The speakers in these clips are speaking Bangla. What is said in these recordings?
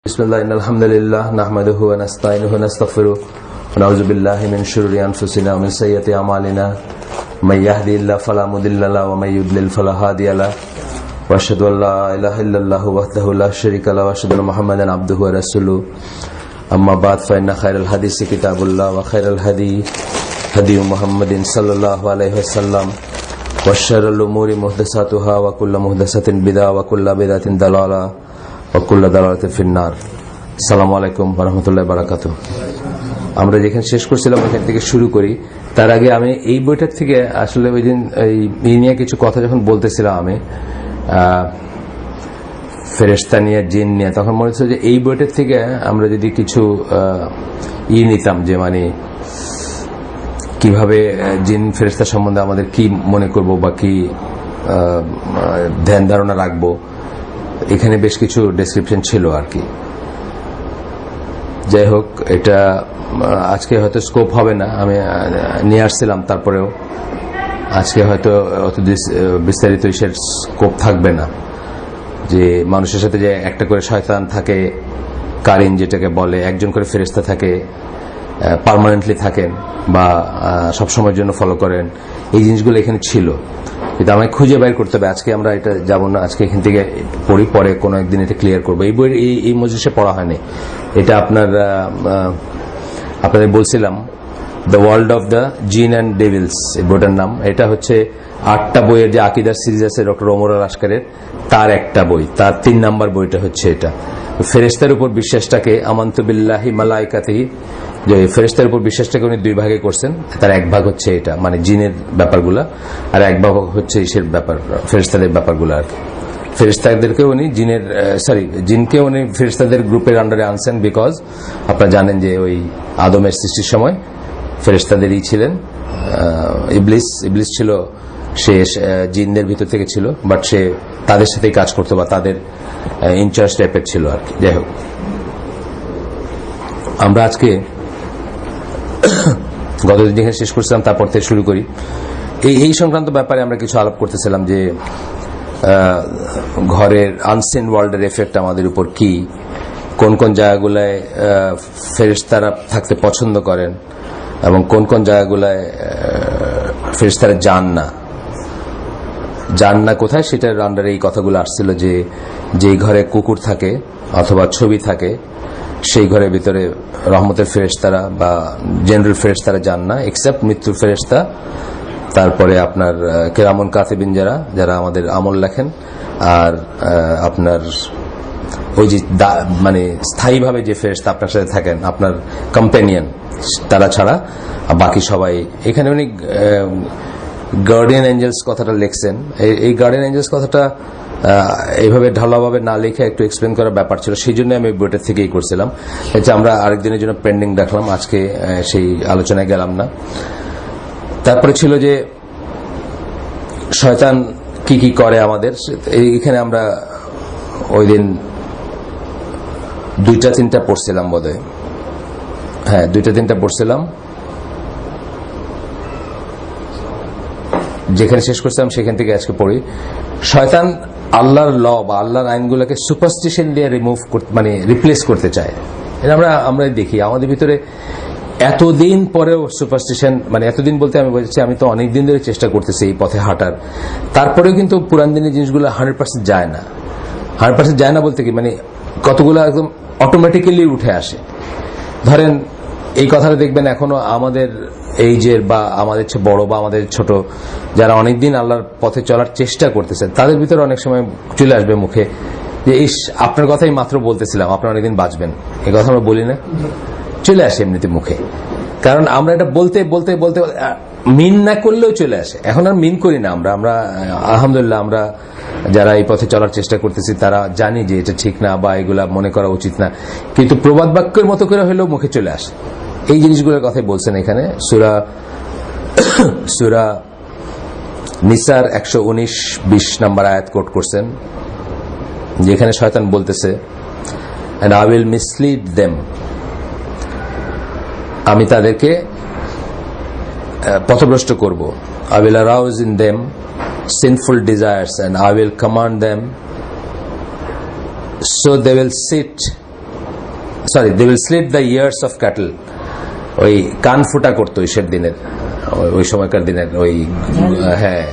बिस्मिल्लाह अल्हम्दुलिल्लाह नहमदुहु व नस्तईनुहु व नस्तगफिरुह व नऊज़ु बिल्लाहि मिन शुरूरि अनफुसिना व मिन सय्यिआति अमालिना मन यहदिहिल्लाहु फला मुदिल्ल लहु व मन युद्लिल फला हादिय लहु व अशहदु अन ला इलाहा इल्लल्लाहु वहदहु ला शरीका लहु व अशहदु अन्न मुहम्मदन अब्दुहु व रसूलुहु अम्मा बाद फइन्न खैरल हदीसि किताबुल्लाह व खैरल हदी हदी मुहम्मदिन सल्लल्लाहु अलैहि वसल्लम व शर्रुल उमूरि मुहदसातुहा व कुल्लु मुहदसातिन बिदअह व कुल्लु बिदअतिन दलाला আসসালামু আলাইকুম ওয়া রাহমাতুল্লাহি ওয়া বারাকাতুহু। আমরা যেখানে শেষ করছিলাম ওখান থেকে শুরু করি। তার আগে আমি এই বইটার থেকে আসলে ওই দিন এই নিয়ে কিছু কথা যখন বলতেছিলাম আমি ফেরেশতা নিয়ে জিন নিয়ে, তখন মনে হচ্ছে যে এই বইটার থেকে আমরা যদি কিছু নিতাম, যে মানে কিভাবে জিন ফেরেশতা সম্বন্ধে আমাদের কি মনে করব বা কি ধ্যান ধারণা রাখবো, এখানে বেশ কিছু ডেসক্রিপশন ছিল আর কি। যাই হোক, এটা আজকে হয়তো স্কোপ হবে না, আমি নিয়ে আসছিলাম, তারপরেও আজকে হয়তো অত বিস্তারিত স্কোপ থাকবে না। যে মানুষের সাথে যে একটা করে শয়তান থাকে, কারিন যেটাকে বলে, একজন করে ফেরেশতা থাকে, পার্মানেন্টলি থাকেন বা সবসময়ের জন্য ফলো করেন, এই জিনিসগুলো এখানে ছিল, কিন্তু আমায় খুঁজে বাইর করতে হবে। আজকে আমরা এটা যাব না, আজকে এখান থেকে পড়ি, পরে কোনো একদিন এটা ক্লিয়ার করবো। এই বইয়ের এই মজলিসে পড়া হয়নি, এটা আপনাদের বলছিলাম দ্য ওয়ার্ল্ড অফ দ্য জিন অ্যান্ড ডেভিলস, এই বইটার নাম। এটা হচ্ছে 8টা বইয়ের যে আকিদার সিরিজ আছে ডক্টর ওমর আল আশকারের, তার একটা বই, তার 3 নাম্বার বইটা হচ্ছে এটা। ফেরেশতার উপর বিশ্বাসটাকে আমানতু বিল্লাহি মালাইকাতিহি, যে ফেরেশতার উপর বিশ্বাসটাকে উনি 2 ভাগে করছেন। তার এক ভাগ হচ্ছে এটা, মানে জিনের ব্যাপারগুলা, আর এক ভাগ হচ্ছে ইসের ব্যাপার, ফেরেশতাদের ব্যাপারগুলো আর কি। ফেরেশতাদেরকে উনি জিনকে উনি ফেরেশতাদের গ্রুপের আন্ডারে আনছেন, বিকজ আপনারা জানেন যে ওই আদমের সৃষ্টির সময় ফেরেশতাদেরই ছিলেন। ইবলিস ছিল, সে জিনদের ভিতর থেকে ছিল, বাট সে তাদের সাথেই কাজ করতো বা তাদের ইনচার্জ টাইপের ছিল আর কি। যাই হোক, আমরা আজকে গতদিন যেখানে শেষ করছিলাম তারপর থেকে শুরু করি। এই সংক্রান্ত ব্যাপারে আমরা কিছু আলাপ করতেছিলাম, যে ঘরের আনসিন ওয়ার্ল্ডের এফেক্ট আমাদের উপর কি, কোন কোন জায়গাগুলায় ফেরেশতারা থাকতে পছন্দ করেন এবং কোন কোন জায়গাগুলায় ফেরেশতারা যান না কোথায়, সেটার আন্ডারে এই কথাগুলো আসছিল। যে যেই ঘরে কুকুর থাকে অথবা ছবি থাকে, সেই ঘরের ভিতরে রহমতের ফেরেশতারা বা জেনারেল ফেরেশতারা যান না, এক্সেপ্ট মৃত্যুর ফেরেশতা, তারপরে আপনার কেরামুন কাতিবিন যারা আমাদের আমল লেখেন, আর আপনার ওই যে মানে স্থায়ীভাবে যে ফেরেশতা আপনার সাথে থাকেন, আপনার কম্পেনিয়ন, তারা ছাড়া বাকি সবাই। এখানে উনি গার্ডিয়ান এঞ্জেলস কথাটা লিখছেন। এই গার্ডিয়ান এঞ্জেলস কথাটা এইভাবে ঢালাভাবে না লিখে একটু এক্সপ্লেন করার ব্যাপার ছিল, সেই জন্য আমি বইটার থেকেই করছিলাম। এটা আমরা আরেকদিনের জন্য পেন্ডিং রাখলাম, আজকে সেই আলোচনায় গেলাম না। তারপরে ছিল যে শয়তান কি কি করে আমাদের। এইখানে আমরা ওই দিন 2-3টা পড়ছিলাম বোধহয়, হ্যাঁ 2-3টা পড়ছিলাম। যেখানে শেষ করছিলাম সেখান থেকে আজকে পড়ি। শয়তান আল্লাহর ল বা আল্লাহর আইনগুলোকে সুপারস্টিশন দিয়ে মানে রিপ্লেস করতে চায়। এটা আমরা দেখি আমাদের ভিতরে এতদিন পরেও সুপারস্টিশন, মানে এতদিন বলতে আমি বলছি আমি তো অনেকদিন ধরে চেষ্টা করতেছি এই পথে হাঁটার, তারপরেও কিন্তু পুরান দিনের জিনিসগুলো 100% যায় না। 100% যায় না বলতে কি, মানে কতগুলো একদম অটোমেটিক্যালি উঠে আসে। ধরেন এই কথাটা দেখবেন এখনো আমাদের এইজের বা আমাদের চেয়ে বড় বা আমাদের ছোট যারা অনেকদিন আল্লাহর পথে চলার চেষ্টা করতেছে, তাদের ভিতরে অনেক সময় চলে আসবে মুখে যে আপনার কথাই মাত্র বলতেছিলাম, আপনার অনেকদিন বাঁচবেন, এই কথা আমরা বলি না, চলে আসে এমনিতে মুখে। কারণ আমরা এটা বলতে বলতে বলতে মিন না করলেও চলে আসে। এখন আর মিন করি না আমরা আলহামদুলিল্লাহ, আমরা যারা এই পথে চলার চেষ্টা করতেছি তারা জানি যে এটা ঠিক না বা এগুলা মনে করা উচিত না, কিন্তু প্রবাদ বাক্যের মতো করে হলেও মুখে চলে আসে। এই জিনিসগুলোর কথাই বলছেন এখানে। সূরা নিসার 119-20 নম্বর আয়াত কোট করছেন, যেখানে শয়তান বলতেছে, and I will mislead them, আমি তাদেরকে পথভ্রষ্ট করব। I will arouse in them sinful desires and I will command them so they will sit sorry they will slit the ears of cattle, ওই কান ফুটা করতো ঈশের দিনের, ওই সময়কার দিনের ওই হ্যাঁ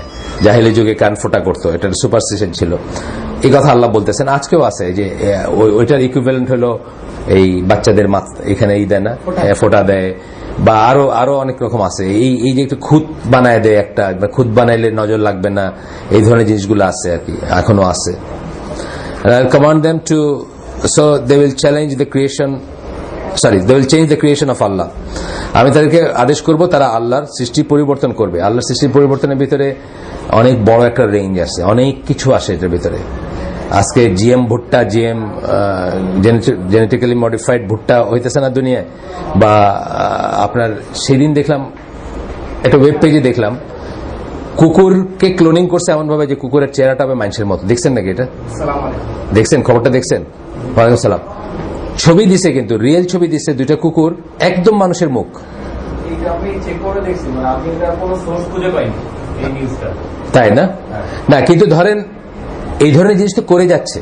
জাহেলি যুগে কান ফোটা করতো, এটার সুপারস্টিশন ছিল। এই কথা আল্লাহ বলতেছেন, আজকেও আছে যে ওইটার ইকুইভ্যালেন্ট হলো এই বাচ্চাদের এখানে এই দেয় না, ফোটা দেয়, বা আরো অনেক রকম আছে। এই যে একটু খুদ বানায় দেয়, একটা খুদ বানাইলে নজর লাগবে না, এই ধরনের জিনিসগুলো আছে আর কি, এখনো আছে। Command them to, so they will challenge the creation, sorry they will change the creation of Allah. আমি তাদেরকে আদেশ করব তারা আল্লাহর সৃষ্টি পরিবর্তন করবে। আল্লাহর সৃষ্টির পরিবর্তনের ভিতরে অনেক বড় একটা রেঞ্জ আছে, অনেক কিছু আসে এটার ভিতরে। আজকে জিএম ভুট্টা, জিএম জেনেটিক্যালি মডিফাইড ভুট্টা হইতেছে না দুনিয়ায়, বা আপনার সেদিন দেখলাম একটা ওয়েব পেজে দেখলাম কুকুরকে ক্লোনিং করছে এমন ভাবে যে কুকুরের চেহারাটা হবে মানুষের মতো। দেখছেন নাকি এটা? দেখছেন খবরটা? দেখছেন? ওয়ালাইকুম সালাম। ছবি দিছে, কিন্তু রিয়েল ছবি দিছে, দুইটা কুকুর একদম মানুষের মুখ। তাই না? না, কিন্তু ধরেন এই ধরনের জিনিস তো করে যাচ্ছে।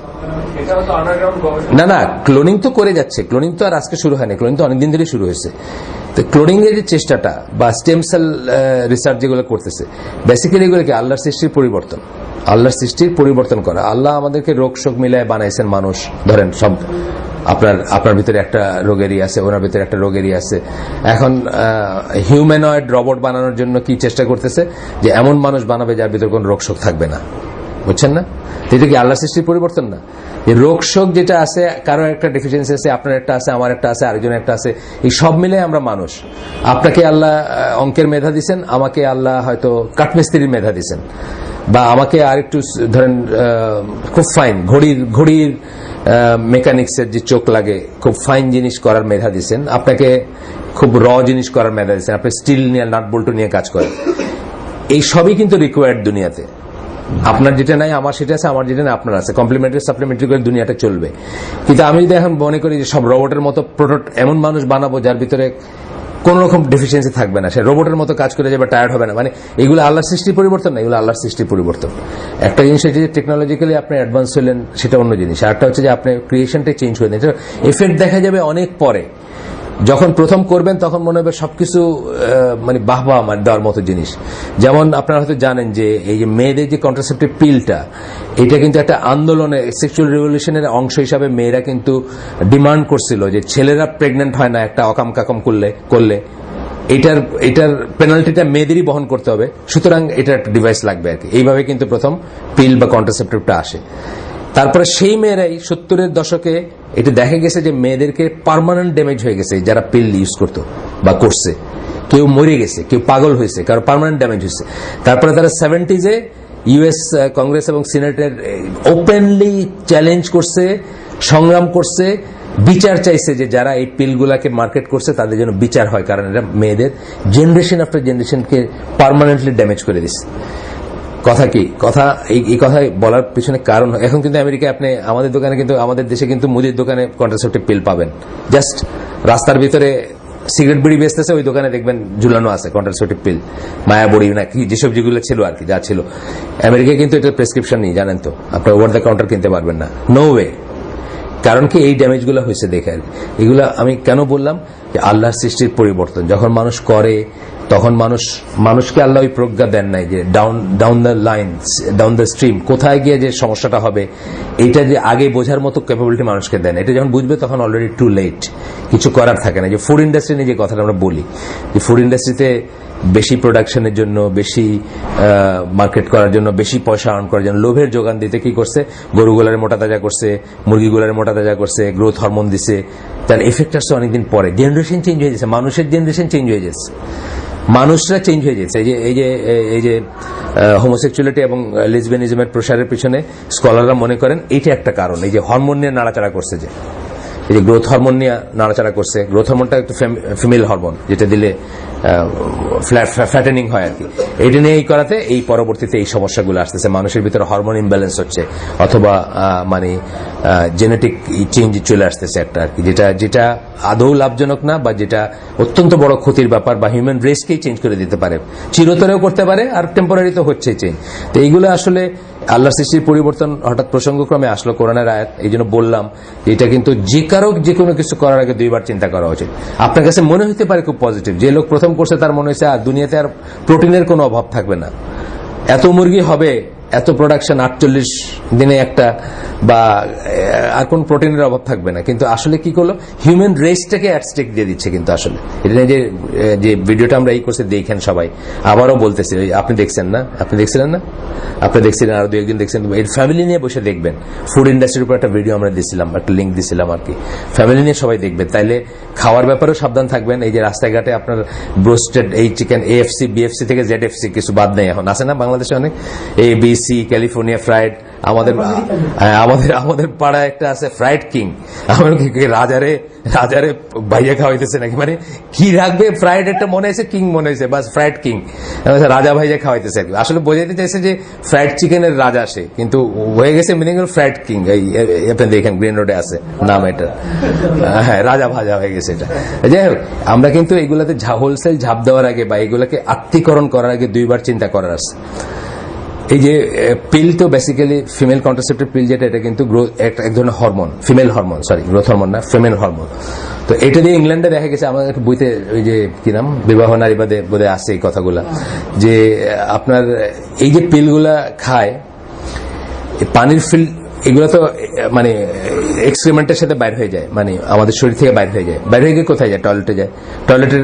না না, ক্লোনিং তো করে যাচ্ছে। ক্লোনিং তো আর আজকে শুরু হয়নি, ক্লোনিং তো অনেকদিন ধরে শুরু হয়েছে। তো ক্লোনিং এর যে চেষ্টাটা বা স্টেম সেল রিসার্চ যেগুলো করতেছে, বেসিক্যালি এগুলো কি আল্লাহর সৃষ্টির পরিবর্তন, আল্লাহর সৃষ্টির পরিবর্তন করা। আল্লাহ আমাদেরকে রোগ শোক মিলায় বানাইছেন মানুষ। ধরেন সব আপনার ভিতরে একটা রোগেরই আছে, ওনার ভিতরে একটা রোগেরই আছে। এখন হিউম্যানয়েড রোবট বানানোর জন্য কি চেষ্টা করতেছে, যে এমন মানুষ বানাবে যার ভিতরে কোনো রোগ শোক থাকবে না। বুঝছেন না? এটা কি আল্লাহর সৃষ্টির পরিবর্তন না? এই রোগ শোক যেটা আছে, কারো একটা ডেফিসিয়েন্সি আছে, আপনার একটা আছে, আমার একটা আছে, আরেকজনের একটা আছে, এই সব মিলে আমরা মানুষ। আপনাকে আল্লাহ অঙ্কের মেধা দিচ্ছেন, আমাকে আল্লাহ হয়তো কাঠমিস্ত্রির মেধা দিচ্ছেন, বা আমাকে আরেকটু ধরেন খুব ফাইন ঘড়ির মেকানিক্সের যে চোখ লাগে, খুব ফাইন জিনিস করার মেধা দিচ্ছেন, আপনাকে খুব র জিনিস করার মেধা দিচ্ছেন, আপনি স্টিল নিয়ে নাট বল্টু নিয়ে কাজ করেন। এই সবই কিন্তু রিকোয়ার্ড দুনিয়াতে। আপনার যেটা নাই আমার সেটা আছে, আমার যেটা নাই আপনার আছে, কমপ্লিমেন্টারি সাপ্লিমেন্টারি করে দুনিয়াটা চলবে। কিন্তু আমি যদি এখন মনে করি যে সব রোবটের মতো এমন মানুষ বানাবো যার ভিতরে কোন রকম ডেফিসিয়েন্সি থাকবে না, সে রোবটের মতো কাজ করে যাবে, টায়ার্ড হবে না, মানে এগুলো আল্লাহর সৃষ্টির পরিবর্তন না, এগুলো আল্লাহর সৃষ্টির পরিবর্তন। একটা জিনিস হচ্ছে যে টেকনোলজিক্যালি আপনি অ্যাডভান্স হলেন, সেটা অন্য জিনিস। আর একটা হচ্ছে যে আপনি ক্রিয়েশনটাই চেঞ্জ করে দিন, এফেক্ট দেখা যাবে অনেক পরে। যখন প্রথম করবেন তখন মনে হবে সবকিছু মানে বাহবা আমার দেওয়ার মতো জিনিস। যেমন আপনারা হয়তো জানেন যে এই যে মেয়েদের যে কন্ট্রাসেপটিভ পিলটা, এটা কিন্তু একটা আন্দোলনের, সেক্সুয়াল রিভলিউশনের অংশ হিসাবে মেয়েরা কিন্তু ডিমান্ড করছিল যে ছেলেরা প্রেগনেন্ট হয় না একটা অকাম কাকাম করলে এটার পেনাল্টিটা মেয়েদেরই বহন করতে হবে, সুতরাং এটার একটা ডিভাইস লাগবে আর কি। এইভাবে কিন্তু প্রথম পিল বা কন্ট্রাসেপটিভটা আসে। তারপরে সেই মেয়েরাই 70-এর দশকে এটা দেখা গেছে যে মেয়েদেরকে পার্মানেন্ট ড্যামেজ হয়ে গেছে যারা পিল ইউজ করতো বা করছে। কেউ মরে গেছে, কেউ পাগল হয়েছে, কারো পার্মানেন্ট ড্যামেজ হয়েছে। তারপরে তারা 70s ইউএস কংগ্রেস এবং সিনেটের ওপেনলি চ্যালেঞ্জ করছে, সংগ্রাম করছে, বিচার চাইছে যে যারা এই পিলগুলাকে মার্কেট করছে তাদের জন্য বিচার হয়, কারণ এরা মেয়েদের জেনারেশন আফটার জেনারেশনকে পার্মানেন্টলি ড্যামেজ করে দিচ্ছে। কথা কি কথা, এই কথা বলার পিছনে কারণ, এখন কিন্তু আমেরিকায় আপনি আমাদের দোকানে কিন্তু, আমাদের দেশে কিন্তু মুদির দোকানে কন্ট্রাসেপটিভ পিল পাবেন। জাস্ট রাস্তার ভিতরে সিগারেট বিড়ি বেচতেছে, ওই দোকানে দেখবেন ঝুলানো আছে কন্ট্রাসেপটিভ পিল, মায়া বড়ি নাকি যেসব যেগুলো ছিল আর কি, যা ছিল। আমেরিকায় কিন্তু এটা প্রেসক্রিপশন নেই, জানেন তো, আপনি ওভার দ্য কাউন্টার কিনতে পারবেন না, নো ওয়ে। কারণ কি, এই ড্যামেজগুলো হয়েছে দেখে আর কি। এগুলো আমি কেন বললাম যে আল্লাহর সৃষ্টির পরিবর্তন যখন মানুষ করে, তখন মানুষকে আল্লাহ ওই প্রজ্ঞা দেন নাই যে down the line, down the stream, কোথায় গিয়ে যে সমস্যাটা হবে এটা যে আগে বোঝার মতো ক্যাপাবিলিটি মানুষকে দেন। এটা যখন বুঝবে তখন অলরেডি টু লেট, কিছু করার থাকে না। যে ফুড ইন্ডাস্ট্রি নিয়ে যে কথাটা আমরা বলি, যে ফুড ইন্ডাস্ট্রিতে বেশি প্রোডাকশনের জন্য, বেশি মার্কেট করার জন্য, বেশি পয়সা আর্ন করার জন্য লোভের যোগান দিতে কি করছে, গরুগুলার মোটা তাজা করছে, মুরগিগুলার মোটা তাজা করছে, গ্রোথ হরমোন দিছে। তার এফেক্ট আসছে অনেকদিন পরে। জেনারেশন চেঞ্জ হয়ে যাচ্ছে, মানুষের জেনারেশন চেঞ্জ হয়ে যাচ্ছে, মানুষরা চেঞ্জ হয়ে যাচ্ছে। এই যে হোমোসেক্সুয়ালিটি এবং লেসবিয়ানিজমের প্রসারের পিছনে স্কলাররা মনে করেন এইটা একটা কারণ। এই যে হরমোন নিয়ে নাড়াচাড়া করছে, যে এই যে গ্রোথ হরমোন নিয়ে নাড়াচাড়া করছে। গ্রোথ হরমোনটা একটু ফিমেল হরমোন, যেটা দিলে ফ্ল্যাটেনিং হয় আর কি। এটা নিয়ে এই করাতে এই পরবর্তীতে এই সমস্যাগুলো আসতেছে, মানুষের ভিতরে হরমোন ইমব্যালেন্স হচ্ছে, অথবা মানে জেনেটিক চেঞ্জ চলে আসতেছে একটা আর কি, যেটা আদৌ লাভজনক না, বা যেটা অত্যন্ত বড় ক্ষতির ব্যাপার, বা হিউম্যান রেসকেই চেঞ্জ করে দিতে পারে, চিরতরেও করতে পারে, আর টেম্পোরারি তো হচ্ছে চেঞ্জ। তো এইগুলো আসলে আল্লাহর সৃষ্টির পরিবর্তন হঠাৎ প্রসঙ্গক্রমে আসলো কোরআনের আয়াত, এই জন্য বললাম এটা কিন্তু যে কারো যে কোনো কিছু করার আগে দুইবার চিন্তা করা উচিত। আপনার কাছে মনে হতে পারে খুব পজিটিভ, যে লোক প্রথম করছে তার মনে হয়েছে আর দুনিয়াতে আর প্রোটিনের কোনো অভাব থাকবে না, এত মুরগি হবে, এত প্রোডাকশন, 48 দিনে একটা, বা আর কোন প্রোটিনের অভাব থাকবে না। কিন্তু আসলে কি করলো, হিউম্যান রেসটাকে অ্যাট স্টেক দিয়ে দিচ্ছে। কিন্তু আসলে এটা যে ভিডিওটা আমরা এই করছে দেখেন সবাই, আবারও বলতেছি, আপনি দেখছেন না, আপনি দেখছিলেন না, আপনি দেখছিলেন, আরো দু একজন দেখছেন, এর ফ্যামিলি নিয়ে বসে দেখবেন। ফুড ইন্ডাস্ট্রির উপর একটা ভিডিও আমরা দিছিলাম, একটা লিঙ্ক দিছিলাম আর কি, ফ্যামিলি নিয়ে সবাই দেখবেন। তাইলে খাওয়ার ব্যাপারেও সাবধান থাকবেন। এই যে রাস্তাঘাটে আপনার ব্রোস্টেড এই চিকেন, AFC BFC থেকে ZFC কিছু বাদ নেই, এখন আছে না বাংলাদেশে অনেক, ABC, ক্যালিফোর্নিয়া ফ্রাইড, আমাদের পাড়ায় একটা আছে ফ্রাইড কিং। আমার রাজারে ভাইয়া খাওয়াইতেছে নাকি, মানে কি রাখবে, ফ্রাইড একটা মনে হয়েছে, কিং মনে হয়েছে, বাস ফ্রাইড কিং, রাজা ভাইয়া খাওয়াইতেছে। আসলে বোঝাইতে চাইছে যে ফ্রাইড চিকেনের রাজা সে, কিন্তু হয়ে গেছে মিনিং ফ্রাইড কিং। এই আপনি দেখেন গ্রিন রোডে আছে নাম এটা, হ্যাঁ, রাজা ভাজা হয়ে গেছে এটা। যাই হোক, আমরা কিন্তু এগুলাতে হোলসেল ঝাঁপ দেওয়ার আগে বা এগুলাকে আত্মীকরণ করার আগে দুইবার চিন্তা করার আছে। এই যে পিল তো বেসিক্যালি ফিমেল কন্ট্রাসেপটিভ পিল, যেটা এটা কিন্তু এক ধরনের hormone, female hormone, sorry growth hormone না, ফিমেল হরমোন। তো এটা দিয়ে ইংল্যান্ডে দেখা গেছে, আমাদের একটা বইতে ওই যে কি নাম, বিবাহ নারীবাদে বোধহয় আছে এই কথাগুলা, যে আপনার এই যে পিলগুলা খায়, পানির ফিল এগুলো তো মানে এক্সক্রিমেন্টের সাথে বাইর হয়ে যায়, মানে আমাদের শরীর থেকে বাইর হয়ে যায়, বাইর হয়ে গিয়ে কোথায় যায়, টয়লেটে যায়, টয়লেটের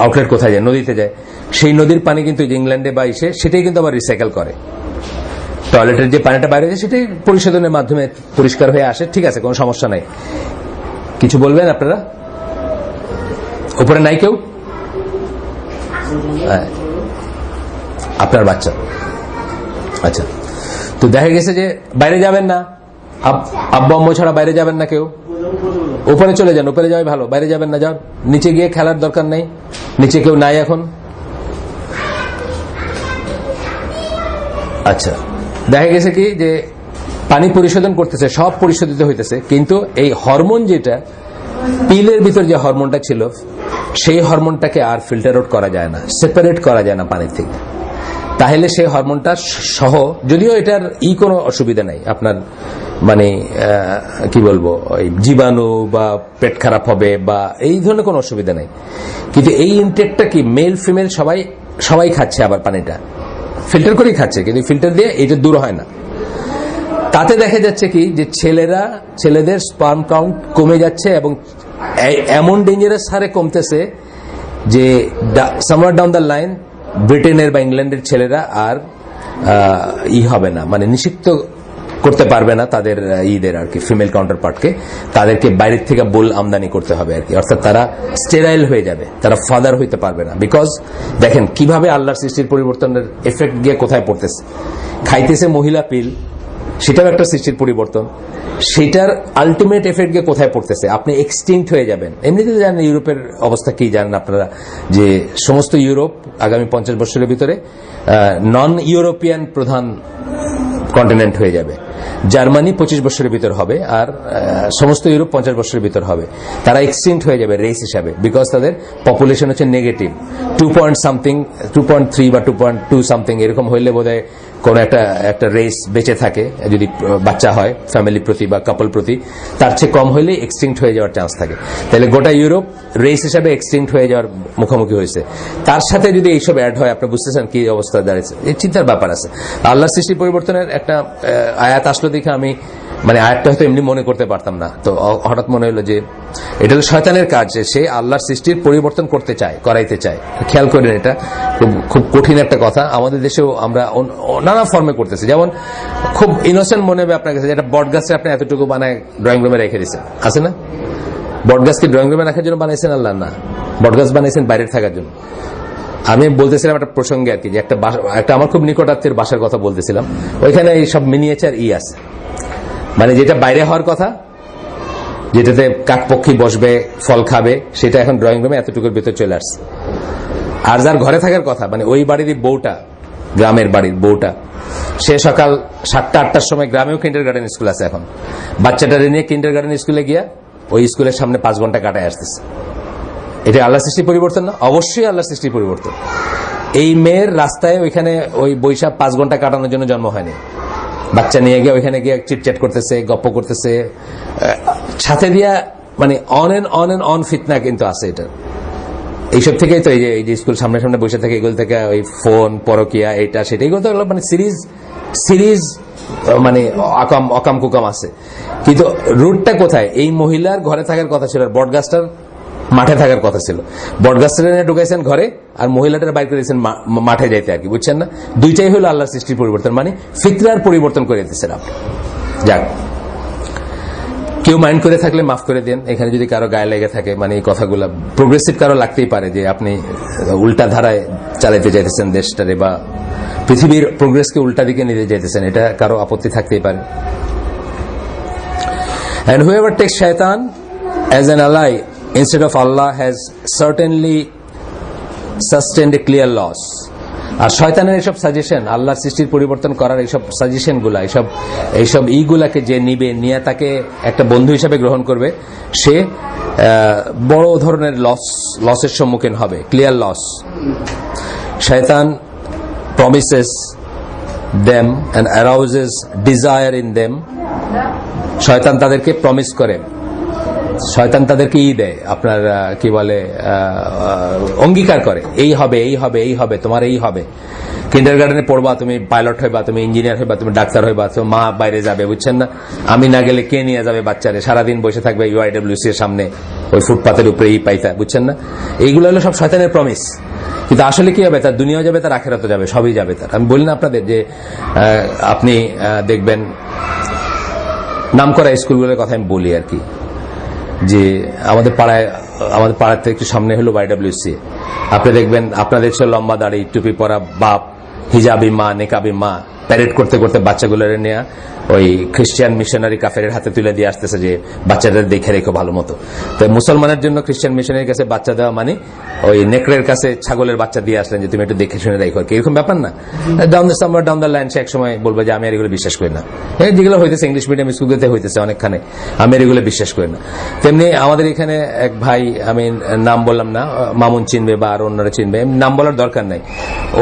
আউটলেট কোথায় যায়, নদীতে যায়। সেই নদীর পানি কিন্তু ইংল্যান্ডে বা ইসে সেটাই কিন্তু আবার রিসাইকেল করে, টয়লেটের যে পানিটা বাইরে যায় সেটাই পরিশোধনের মাধ্যমে পরিষ্কার হয়ে আসে, ঠিক আছে, কোনো সমস্যা নাই। কিছু বলবেন আপনারা? উপরে নাই কেউ? আপনার বাচ্চা, আচ্ছা। তো দেখা গেছে যে বাইরে যাবেন না, আব্বু আম্মু ছাড়া বাইরে যাবেন না কেউ, উপরে চলে যান, উপরে যাওয়াই ভালো, বাইরে যাবেন না, যান নিচে গিয়ে খেলার দরকার নেই, নিচে কেউ নাই এখন। আচ্ছা, দেখা গেছে কি যে পানি পরিশোধন করতেছে, সব পরিশোধিত হইতেছে, কিন্তু এই হরমোন যেটা পিলের ভিতর যে হরমোনটা ছিল, সেই হরমোনটাকে আর ফিল্টার আউট করা যায় না, সেপারেট করা যায় না পানির থেকে। তাহলে সেই হরমোনটা সহ, যদিও এটার কোনো অসুবিধা নাই আপনার, মানে কি বলবো, ওই জীবাণু বা পেট খারাপ হবে বা এই ধরনের কোনো অসুবিধা নেই, কিন্তু এই ইনটেকটা কি মেল ফিমেল সবাই খাচ্ছে, আবার পানিটা ফিল্টার করেই খাচ্ছে, কিন্তু ফিল্টার দিয়ে এটা দূর হয় না। তাতে দেখা যাচ্ছে কি যে ছেলেদের স্পার্ম কাউন্ট কমে যাচ্ছে, এবং এমন ডেঞ্জারাস হারে কমতেছে যে সামওয়্যার ডাউন দ্য লাইন ব্রিটেনের বা ইংল্যান্ডের ছেলেরা আর হবে না, মানে নিষিদ্ধ করতে পারবে না তাদের ঈদের আর কি ফিমেল কাউন্টার পার্টকে, তাদেরকে বাইরের থেকে বোল আমদানি করতে হবে আর কি, অর্থাৎ তারা স্টেরাইল হয়ে যাবে, তারা ফাদার হইতে পারবে না। বিকজ দেখেন কিভাবে আল্লাহর সৃষ্টির পরিবর্তনের এফেক্ট গিয়ে কোথায় পড়তেছে, খাইতেছে মহিলা পিল, সেটাও একটা সৃষ্টির পরিবর্তন, সেটার আলটিমেট এফেক্ট গিয়ে কোথায় পড়তেছে, আপনি এক্সটিংক্ট হয়ে যাবেন। এমনিতে জানেন ইউরোপের অবস্থা কি জানেন আপনারা, যে সমস্ত ইউরোপ আগামী 50 বছরের ভিতরে নন ইউরোপিয়ান প্রধান কন্টিনেন্ট হয়ে যাবে। জার্মানি 25 বছরের ভিতর হবে, আর সমস্ত ইউরোপ 50 বছরের ভিতর হবে। তারা এক্সটিংক্ট হয়ে যাবে রেস হিসাবে, বিকজ তাদের পপুলেশন হচ্ছে নেগেটিভ, 2.3 বা 2.2 সামথিং এরকম হইলে বোধহয় কোন একটা রেস বেঁচে থাকে, যদি বাচ্চা হয় ফ্যামিলি প্রতি বা কাপল প্রতি, তার চেয়ে কম হইলে এক্সটিংক্ট হয়ে যাওয়ার চান্স থাকে। তাহলে গোটা ইউরোপ রেস হিসাবে এক্সটিংক্ট হয়ে যাওয়ার মুখোমুখি হয়েছে। তার সাথে যদি এইসব অ্যাড হয়, আপনি বুঝতেছেন কি অবস্থা দাঁড়িয়েছে, এই চিন্তার ব্যাপার আছে। আল্লাহর সৃষ্টি পরিবর্তনের একটা আয়াত আসলো দেখে আমি, মানে আয়াতটা হয়তো এমনি মনে করতে পারতাম না, তো হঠাৎ মনে হলো যে এটা হলো শয়তানের কাজ, যে সে আল্লাহর সৃষ্টির পরিবর্তন করতে চায়, করাইতে চায়। খেয়াল করেন, এটা খুব কঠিন একটা কথা। আমাদের দেশেও আমরা নানা ফর্মে করতেছি, যেমন খুব ইনোসেন্ট মনে হবে আপনার কাছে, যেটা বট গাছটা আপনি এতটুকু বানায় ড্রয়িং রুমে রেখে দিচ্ছেন, আছে না? বট গাছকে ড্রয়িং রুমে রাখার জন্য বানাইছেন আল্লাহ? না, বট গাছ বানাইছেন বাইরে থাকার জন্য। আমি বলতেছিলাম একটা প্রসঙ্গে আর কি, যে একটা আমার খুব নিকটাত্মীয় বাসার কথা বলতেছিলাম, ওইখানে এই সব মিনিয়েচার আছে, মানে যেটা বাইরে হওয়ার কথা, যেটাতে কাকপক্ষী বসবে ফল খাবে, সেটা এখন ড্রয়িং রুমে এতটুকুর ভিতর চলে আসছে। আর যার ঘরে থাকার কথা, মানে ওই বাড়ির বউটা, গ্রামের বাড়ির বউটা, সে সকাল 7টা-8টার সময়, গ্রামেও কিন্ডারগার্টেন স্কুল আছে এখন, বাচ্চাটারে নিয়ে কিন্ডারগার্টেন স্কুলে গিয়া ওই স্কুলের সামনে 5 ঘন্টা কাটায় আসতেছে। এটা আল্লাহ সৃষ্টির পরিবর্তন না? অবশ্যই আল্লাহ সৃষ্টির পরিবর্তন। এই মেয়ের রাস্তায় ওইখানে ওই বৈশাখ 5 ঘন্টা কাটানোর জন্য জন্ম হয়নি, বাচ্চা নিয়ে গিয়ে ওইখানে গিয়ে চিটচ্যাট করতেছে, গপ্প করতেছে, সাথে দিয়া মানে অন ফিতনা কিন্তু আছে এটা। এইসব থেকেই তো এই যে স্কুল সামনে সামনে বসে থাকে, এগুলো থেকে ওই ফোন, পরকিয়া, এটা সেটা, এগুলো তো মানে সিরিজ মানে অকাম কুকাম আছে। কিন্তু রুটটা কোথায়? এই মহিলার ঘরে থাকার কথা ছিল, আর বটগাছটার মাঠে থাকার কথা ছিল। বটগাছটা ঢুকাইছেন ঘরে, আর মহিলাটার বাইর করে দিয়েছেন মাঠে যাইতে আর কি, বুঝছেন না? দুইটাই হলো আল্লাহর সৃষ্টির পরিবর্তন, মানে ফিতরার পরিবর্তন করে দিচ্ছেন আপনি। যাক, কেউ মাইন্ড করে থাকলে মাফ করে দেন। এখানে যদি কারো গায়ে লেগে থাকে, মানে এই কথাগুলো প্রোগ্রেসিভ কারো লাগতেই পারে যে আপনি উল্টা ধারায় চালাইতে চাইতেছেন দেশটারে, বা পৃথিবীর প্রোগ্রেসকে উল্টা দিকে নিতে চাইতেছেন, এটা কারো আপত্তি থাকতেই পারে। And whoever takes shaitan as an ally instead of Allah has certainly sustained a clear loss. আর শয়তানের এইসব সাজেশন, আল্লাহর সৃষ্টির পরিবর্তন করার এইসব সাজেশন গুলা, এইসব ইগুলাকে যে নিবে, নিয়ে তাকে একটা বন্ধু হিসাবে গ্রহণ করবে, সে বড় ধরনের লসের সম্মুখীন হবে, ক্লিয়ার লস। শয়তান promises them and arouses desire in them. শয়তান তাদেরকে প্রমিস করে, শয়তান তাদেরকে দেয়, আপনার কি বলে, অঙ্গীকার করে, এই হবে, এই হবে, এই হবে, তোমার এই হবে। কিন্ডারগার্টেনে পড়বা, তুমি পাইলট হইবা, তুমি ইঞ্জিনিয়ার হইবা, তুমি ডাক্তার হইবা, তো মা বাইরে যাবে, বুঝছেন না? আমি না গেলে কে নিয়ে যাবে বাচ্চারে? সারাদিন বসে থাকবে UIWC এর সামনে, ওই ফুটপাতের উপরে পাইতা, বুঝছেন না? এইগুলো হলো সব শয়তানের প্রমিস। কিন্তু আসলে কি হবে? তার দুনিয়াও যাবে, তার আখিরাতও যাবে, সবই যাবে তার। আমি বলি না আপনাদের যে আপনি দেখবেন নাম করা স্কুলগুলোর কথা আমি বলি আর কি, যে আমাদের পাড়ার থেকে একটু সামনে হলো YWC। আপনি দেখবেন আপনাদের ছিল লম্বা দাড়ি, টুপি পরা বাপ, হিজাবি মা, নেকাবি মা, প্যারেড করতে করতে বাচ্চাগুলোর নিয়ে ওই খ্রিস্টান মিশনারি কাফেরের হাতে তুলে দিয়ে আসতেছে যে বাচ্চাদের দেখে রেখো ভালো মতো। তো মুসলমানের জন্য খ্রিস্টান মিশনারির কাছে বাচ্চা দেওয়া মানে ওই নেকড়ের কাছে ছাগলের বাচ্চা দিয়ে আসলেন যে তুমি একটু দেখে শুনে রেখো, এরকম ব্যাপার না? ডাউন দ্য লাইন সে একসময় বলবো যে আমি আর এগুলো বিশ্বাস করি না। যেগুলো হইতেছে ইংলিশ মিডিয়াম স্কুলগুলোতে হইতেছে অনেকখানে, আমি আর এগুলো বিশ্বাস করি না। তেমনি আমাদের এখানে এক ভাই, আমি নাম বললাম না, মামুন চিনবে বা আর অন্যরা চিনবে, নাম বলার দরকার নাই,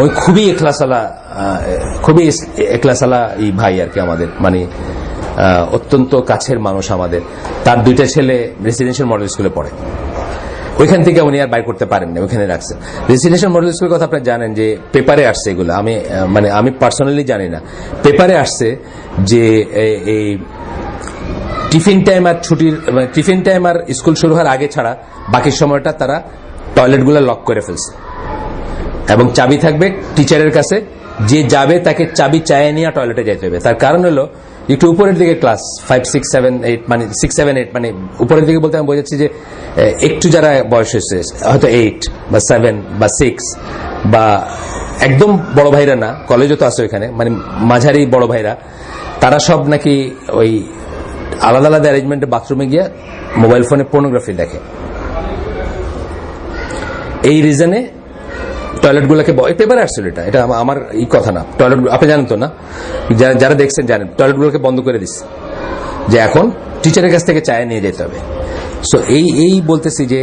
ওই খুবই এখলাসালা এই ভাই আর কি আমাদের, মানে অত্যন্ত কাছের মানুষ আমাদের। তার দুইটা ছেলে রেসিডেন্সিয়াল মডেল স্কুলে পড়ে, ওইখান থেকে উনি আর বাইর করতে পারেন না, ওইখানে রাখছেন। রেসিডেন্সিয়াল মডেল স্কুলের কথা আপনারা জানেন যে পেপারে আসছে এগুলো, আমি পার্সোনালি জানি না, পেপারে আসছে যে এই টিফিন টাইম আর ছুটির, টিফিন টাইম আর স্কুল শুরু হওয়ার আগে ছাড়া বাকি সময়টা তারা টয়লেটগুলো লক করে ফেলছে, এবং চাবি থাকবে টিচারের কাছে, যে যাবে তাকে চাবি চাইয়ে নিয়ে টয়লেটে যেতে হবে। তার কারণ হলো একটু উপরের দিকে ক্লাস 5, 6, 7, 8, মানে 6, 7, 8, মানে উপরের দিকে বলতে আমি বোঝাচ্ছি যে একটু যারা বয়স হয়েছে, হয়তো 8 বা 7 বা 6, বা একদম বড় ভাইরা না, কলেজও তো আছে ওইখানে, মানে মাঝারি বড় ভাইরা, তারা সব নাকি ওই আলাদা আলাদা অ্যারেঞ্জমেন্টে বাথরুমে গিয়ে মোবাইল ফোনে পর্নোগ্রাফি দেখে। এই রিজনে টয়লেটগুলোকে, পেপারে আসছিল এটা আমার এই কথা না, টয়লেট আপনি জানেন তো না, যারা দেখছেন জানেন, টয়লেটগুলোকে বন্ধ করে দিচ্ছে যে এখন টিচারের কাছ থেকে চায় নিয়ে যেতে হবে। সো এই বলতেছি যে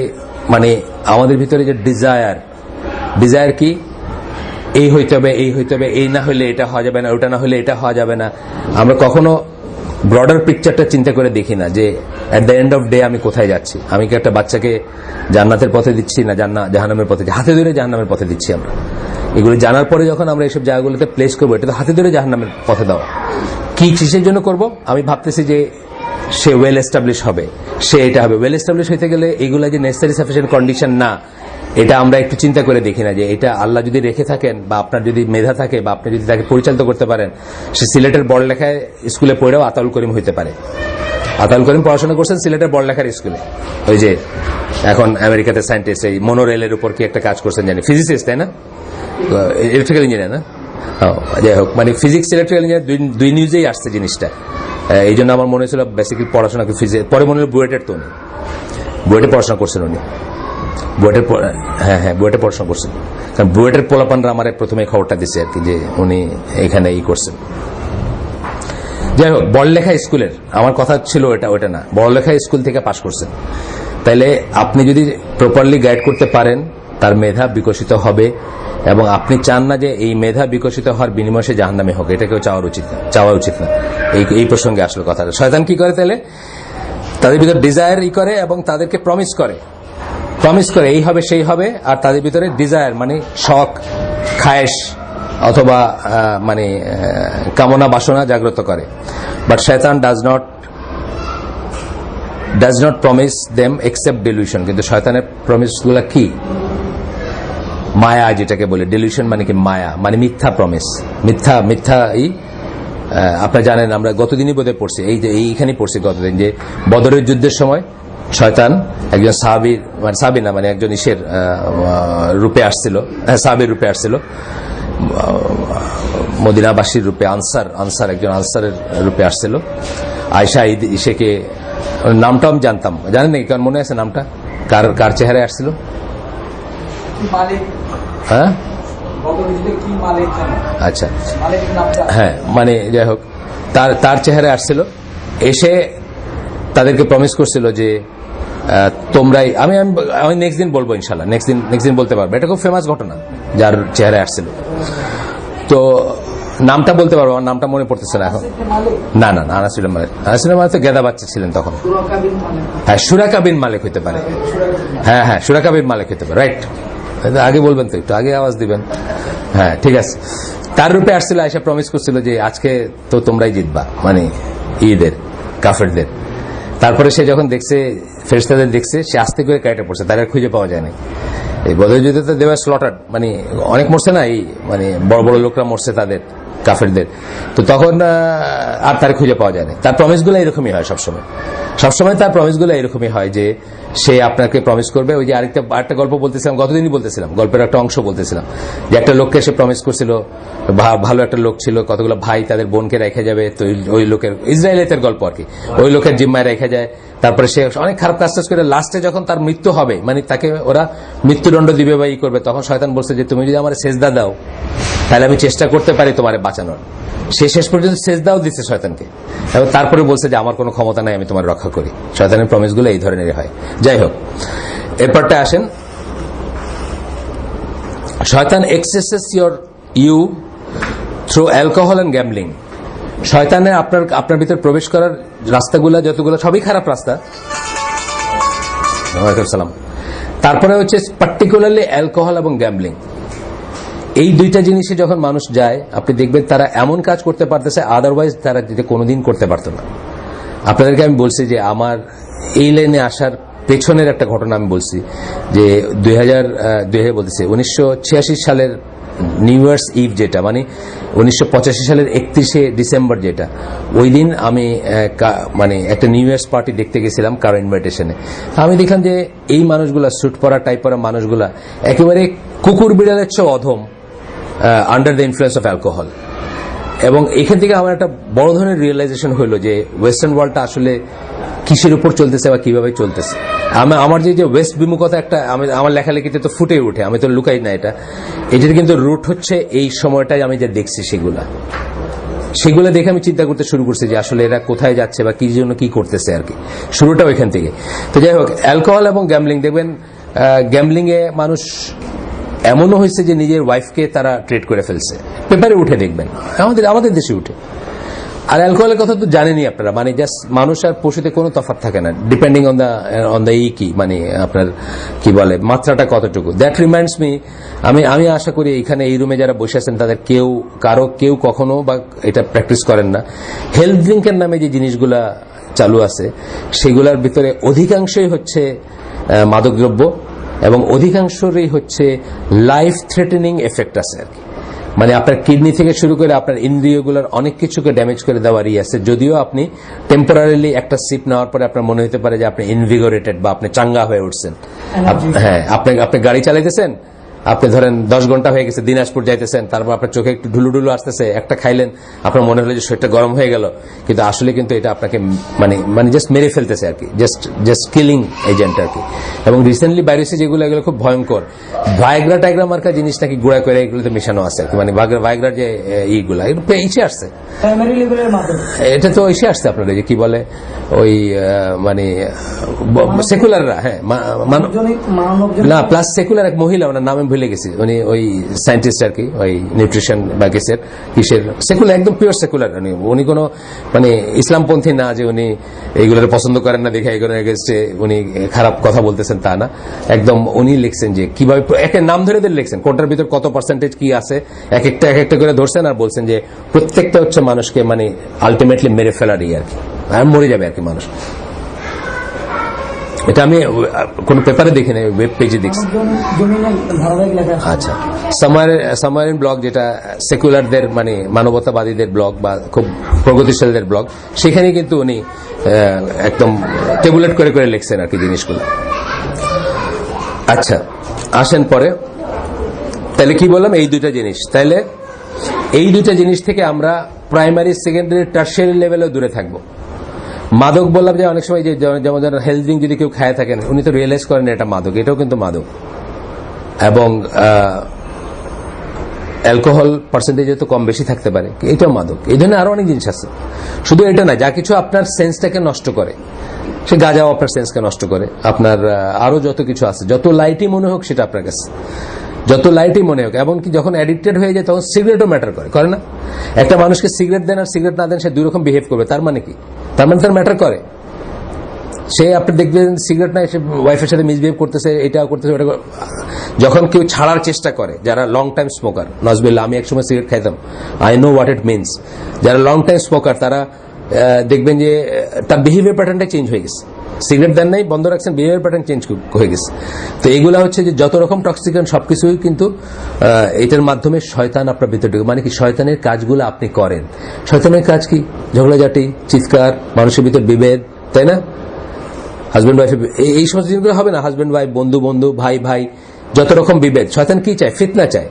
মানে আমাদের ভিতরে যে ডিজায়ার কি, এই হইতে হবে, এই হইতে হবে, এই না হলে এটা হওয়া যাবে না, ওটা না হলে এটা হওয়া যাবে না। আমরা কখনো ব্রডার পিকচারটা চিন্তা করে দেখি না যে at the end off day আমি কোথায় যাচ্ছি। আমি কি একটা বাচ্চাকে জান্নাতের পথে দিচ্ছি না জাহান্নামের পথে, হাতে ধরে জাহান্নামের পথে দিচ্ছি আমরা। এগুলো জানার পরে যখন আমরা এইসব জায়গাগুলোতে প্লেস করবো, এটা তো হাতে ধরে জাহান্নামের পথে দেওয়া। কি কিসের জন্য করব? আমি ভাবতেছি যে সে ওয়েল এস্টাবলিশ হবে, সে এটা হবে। ওয়েল এস্টাবলিশ হইতে গেলে এগুলো যে নেসেসারি সাফিসিয়েন্ট কন্ডিশন না, এটা আমরা একটু চিন্তা করে দেখি না যে এটা আল্লাহ যদি রেখে থাকেন, বা আপনার যদি মেধা থাকে, বা আপনি যদি তাকে পরিচালিত করতে পারেন, সে সিলেটের বড় লেখায় স্কুলে পড়েও আতাউল করিম হইতে পারে। আতাউল করিম পড়াশোনা করছেন সিলেটের বড় লেখার স্কুলে, ওই যে এখন আমেরিকাতে সায়েন্টিস্ট, এই মনোরেলের উপর কি একটা কাজ করছেন জানি, ফিজিসিস্ট তাই না, ইলেকট্রিক্যাল ইঞ্জিনিয়ার না, যাই হোক, মানে ফিজিক্স ইলেকট্রিক্যাল ইঞ্জিনিয়ার দুই নিউজেই আসছে জিনিসটা। এই জন্য আমার মনে হয়েছিল বেসিক্যালি পড়াশোনা ফিজিক্স, পরে মনে হলো বুয়েটের, তো উনি বুয়েটে পড়াশোনা করছেন, উনি বুয়েটে পড়াশোনা করছেন। কারণ বুয়েটের পোলাপানরা আমার প্রথমে খবরটা দিচ্ছে আর কি, যে উনি এখানে করছেন। যাই হোক, বড়লেখা স্কুলের, আমার কথা ছিল ওটা না, বড়লেখা স্কুল থেকে পাশ করছেন। তাইলে আপনি যদি প্রপারলি গাইড করতে পারেন, তার মেধা বিকশিত হবে এবং আপনি চান না যে এই মেধা বিকশিত হওয়ার বিনিময়ে সে জাহান্নামে হোক, এটা কেউ চাওয়া উচিত না। এই প্রসঙ্গে আসলে কথা, শয়তান কি করে তাহলে তাদের ভিতরে ডিজায়ার করে এবং তাদেরকে প্রমিস করে এই হবে সেই হবে, আর তাদের ভিতরে ডিজায়ার মানে শখ, খায়েশ অথবা মানে কামনা বাসনা জাগ্রত করে। বাট শয়তান does not promise them except dilution. কিন্তু শয়তানের প্রমিসগুলো কি? মায়া, যেটাকে বলে ডিলিউশন মানে কি? মায়া মানে মিথ্যা প্রমিস, মিথ্যা আপনারা জানেন, আমরা গতদিনই বোধহয় পড়ছি, এইখানে পড়ছি গতদিন, যে বদরের যুদ্ধের সময় শয়তান একজন সাহাবী না মানে একজন ইসের রূপে আসছিল, সাহাবীর রূপে আসছিল, মদিনাবাসীর রূপে, আনসার একজন আনসারের রূপে আসছিল। আয়েশা ইসেকে, নামটা আমি জানতাম, জানেন নাকি? কারণ মনে আছে নামটা? কার চেহারায় আসছিল? হ্যাঁ আচ্ছা, হ্যাঁ মানে যাই হোক, তার চেহারায় আসছিল, এসে তাদেরকে প্রমিস করছিল যে তোমরাই, আমি নেক্সট দিন বলবো ইনশাল্লাহ, নেক্সট দিন বলতে পারবো। এটা খুব ফেমাস ঘটনা, যার চেহারায় আসছিল। তো নামটা বলতে পারবো, আমার নামটা মনে পড়তেছে না এখন। না আনাসুল মালিক তো গেদা বাচ্চা ছিলেন তখন। হ্যাঁ, সুরাকা বিন মালিক হইতে পারে। হ্যাঁ সুরাকা বিন মালিক হইতে পারে, রাইট। আগে বলবেন তো, একটু আগে আওয়াজ দিবেন। হ্যাঁ ঠিক আছে, তার রূপে আসছিল। আয়েশা প্রমিস করছিল যে আজকে তো তোমরাই জিতবা, মানে ঈদের কাফেরদের। তারপরে সে যখন দেখছে, ফেরেশতাদের দেখছে, সে আস্তে করে কাইটে পড়ছে, তার আর খুঁজে পাওয়া যায় না। এই বদর যুদ্ধে দে ওয়ার স্লটার্ড, মানে অনেক মরছে না, এই মানে বড় বড় লোকরা মরছে তাদের, কাফেরদের। তো তখন আর তার খুঁজে পাওয়া যায় না। তার প্রমিসগুলো এরকমই হয় সবসময় তার প্রমিসগুলো এরকমই হয় যে সে আপনাকে প্রমিস করবে। ওই যে আরেকটা গল্প বলতেছিলাম, গতদিনই বলতেছিলাম, গল্পের একটা অংশ বলতেছিলাম, যে একটা লোককে সে প্রমিস করছিল, ভালো একটা লোক ছিল, কতগুলো ভাই তাদের বোনকে রেখে যাবে। তো ওই লোকের, ইসরায়েলের গল্প আর কি, ওই লোকের জিম্মায় রেখে যায়। তারপরে সে অনেক খারাপ কাজ করে লাস্টে যখন তার মৃত্যু হবে, মানে তাকে ওরা মৃত্যুদণ্ড দিবে বা ই করবে, তখন শয়তান বলছে যে তুমি যদি আমার সেজদা দাও তাহলে আমি চেষ্টা করতে পারি তোমার বাঁচানোর। সে শেষ পর্যন্ত সেজদাও দিচ্ছে শয়তানকে, এবং তারপরে বলছে যে আমার কোনো ক্ষমতা নাই, আমি তোমার রক্ষা করি। শয়তানের প্রমিসগুলো এই ধরনের হয়। যাই হোক, এরপরটা আসেন, শয়তান accesses you through alcohol and gambling. শয়তানের আপনার ভিতর প্রবেশ করার রাস্তাগুলো যতগুলো, সবই খারাপ রাস্তা। সালাম। তারপরে হচ্ছে পার্টিকুলারলি অ্যালকোহল এবং গ্যাম্বলিং, এই দুইটা জিনিসে যখন মানুষ যায়, আপনি দেখবেন তারা এমন কাজ করতে পারতেছে আদারওয়াইজ তারা যেটা কোনোদিন করতে পারতো না। আপনাদেরকে আমি বলছি যে আমার এই লাইনে আসার পেছনের একটা ঘটনা আমি বলছি, যে 1986 সালের নিউ ইয়ার্স ইভ, যেটা মানে 1985 সালের 31শে ডিসেম্বর, যেটা ওই দিন আমি মানে একটা নিউ ইয়ার্স পার্টি দেখতে গেছিলাম কারো ইনভাইটেশনে। আমি দেখলাম যে এই মানুষগুলা, স্যুট পরা টাইপ পরা মানুষগুলা একেবারে কুকুর বিড়ালের চেয়ে অধম, under the influence of alcohol. এবং এখান থেকে আমার একটা বড় ধরনের রিয়েলাইজেশন হলো যে ওয়েস্টার্ন ওয়ার্ল্ডটা আসলে কিসের উপর চলতেছে বা কিভাবে চলতেছে। আমার যে ওয়েস্ট বিমুখতা একটা আমার লেখালেখিতে তো ফুটে উঠে, আমি তো লুকাই না এটার কিন্তু রুট হচ্ছে এই সময়টাই আমি যা দেখছি সেগুলো দেখে আমি চিন্তা করতে শুরু করছি যে আসলে এরা কোথায় যাচ্ছে বা কি জন্য কি করতেছে আর কি। শুরুটা ওইখান থেকে। তো যাই হোক, অ্যালকোহল এবং গ্যাম্বলিং, দেখবেন গ্যাম্বলিং এ মানুষ এমনও হয়েছে যে নিজের ওয়াইফকে তারা ট্রেড করে ফেলছে, পেপারে উঠে দেখবেন, আমাদের দেশে উঠে। আর অ্যালকোহলের কথা তো জানেনই আপনারা, মানে জাস্ট মানুষ আর পশুতে কোনো তফাৎ থাকে না, ডিপেন্ডিং অন দ্য কি মানে আপনার কি বলে মাত্রাটা কতটুকু। দ্যাট রিমাইন্ডস মি, আমি আশা করি এখানে এই রুমে যারা বসে আছেন তাদের কেউ কখনো বা এটা প্র্যাকটিস করেন না। হেলথ ড্রিঙ্কের নামে যে জিনিসগুলা চালু আছে সেগুলোর ভিতরে অধিকাংশই হচ্ছে মাদকদ্রব্য, এবং অধিকাংশই হচ্ছে লাইফ থ্রেটেনিং এফেক্ট আছে আর কি। মানে আপনার কিডনি থেকে শুরু করে আপনার ইন্দ্রিয়গুলোর অনেক কিছুকে ড্যামেজ করে দেওয়ারই আছে। যদিও আপনি টেম্পোরারিলি একটা সিপ নেওয়ার পরে আপনার মনে হতে পারে যে আপনি ইনভিগোরেটেড বা আপনি চাঙ্গা হয়ে উঠছেন। হ্যাঁ, আপনি গাড়ি চালাইতেছেন, আপনি ধরেন 10 ঘন্টা হয়ে গেছে, দিনাজপুর যাইতেছেন, তারপর আপনার চোখে একটু ঢুলুঢুলু আসতেছে, একটা খাইলেন, আপনার মনে হলো যে শরীরটা গরম হয়ে গেল, কিন্তু আসলে কিন্তু এটা আপনাকে মানে জাস্ট মেরে ফেলতেছে আর কি, জাস্ট কিলিং এজেন্ট আর কি। এবং রিসেন্টলি বাইরেছে যেগুলো, এগুলো খুব ভয়ঙ্কর। ভাইগ্রা মার্কা জিনিস নাকি গুঁড়া করে এগুলোতে মেশানো আছে আর কি, মানে ভাইগ্রার যে এইগুলা এসে আসছে, এটা তো এসে আসছে আপনার যে কি বলে ওই মানে সেকুলাররা, হ্যাঁ না প্লাস সেকুলার এক মহিলা, ওনার নামে ভুলে গেছি, উনি ওই সায়েন্টিস্ট আর কি, ওই নিউট্রিশন বা কিসের সেকুলার, একদম পিওর সেকুলার। উনি কোনো মানে ইসলামপন্থী না যে উনি এইগুলোর পছন্দ করেন না দেখে এগুলোর এগেইনস্টে উনি খারাপ কথা বলতেছেন তা না। একদম উনি লিখছেন যে কিভাবে একটা নাম ধরে ধরে লিখছেন কোনটার ভিতর কত পার্সেন্টেজ কি আছে, এক একটা করে ধরছেন আর বলছেন যে প্রত্যেকটা হচ্ছে মানুষকে মানে আলটিমেটলি মেরে ফেলারই আর কি, আর মরে যাবে আর কি মানুষ। এটা আমি কোন পেপারে দেখি না, ওয়েব পেজে দেখছি। আচ্ছা, সামার ইন ব্লগ, যেটা সেকুলারদের মানে মানবতাবাদীদের ব্লগ বা খুব প্রগতিশীলদের ব্লগ, সেখানে কিন্তু উনি একদম টেবুলেট করে করে লিখছেন আর কি জিনিসগুলো। আচ্ছা আসেন পরে, তাহলে কি বললাম, এই দুইটা জিনিস। তাহলে এই দুইটা জিনিস থেকে আমরা প্রাইমারি, সেকেন্ডারি, টার্সিয়ারি লেভেলেও দূরে থাকবো। মাদক বললাম যে অনেক সময় যে যেমন হেলথ ড্রিঙ্ক যদি কেউ খায় থাকেন, উনি তো রিয়েলাইজ করেন এটা মাদক, এটাও কিন্তু মাদক। এবং অ্যালকোহল পার্সেন্টেজ তো কম বেশি থাকতে পারে, এটাও মাদক। এই ধরনের আরো অনেক জিনিস আছে, শুধু এটা না। যা কিছু আপনার সেন্সটাকে নষ্ট করে, সে গাঁজাও আপনার সেন্সকে নষ্ট করে, আপনার আরো যত কিছু আছে, যত লাইটই মনে হোক সেটা আপনার কাছে, যত লাইটই মনে হোক। এমনকি যখন অ্যাডিক্টেড হয়ে যায় তখন সিগারেটও ম্যাটার করে না? একটা মানুষকে সিগারেট দেন আর সিগারেট না দেন, সে দুই রকম বিহেভ করবে। তার মানে কি? তার মানে তার ম্যাটার করে। সে আপনি দেখবেন সিগারেট না, সে ওয়াইফের সাথে মিসবিহেভ করতেছে, এটা করতেছে, ওটা। যখন কেউ ছাড়ার চেষ্টা করে, যারা লং টাইম স্মোকার, নজবিল্লা, আমি একসময় সিগারেট খাইতাম, I know what it means. যারা লং টাইম স্মোকার তারা দেখবেন যে তার বিহেভিয়ার প্যাটার্নটা চেঞ্জ হয়ে গেছে। সিগারেট দেন নাই, বন্ধ রাখছেন, বিহেভিয়ার প্যাটার্ন চেঞ্জ হয়ে গেছে। তো এগুলা হচ্ছে যে যত রকম টক্সিকেন্ট সবকিছুই কিন্তু এটার মাধ্যমে শয়তান আপনার ভিতরে ঢুকে। মানে কি, শয়তানের কাজগুলো আপনি করেন। শয়তানের কাজ কি? ঝগড়াঝাটি, চিৎকার, মানুষের ভিতর বিভেদ, তাই না? হাজব্যান্ড ওয়াইফ, এই সমস্ত জিনিসগুলো হবে না? হাজব্যান্ড ওয়াইফ, বন্ধু বন্ধু, ভাই ভাই, যত রকম বিভেদ। শয়তান কি চায়? ফিতনা চায়।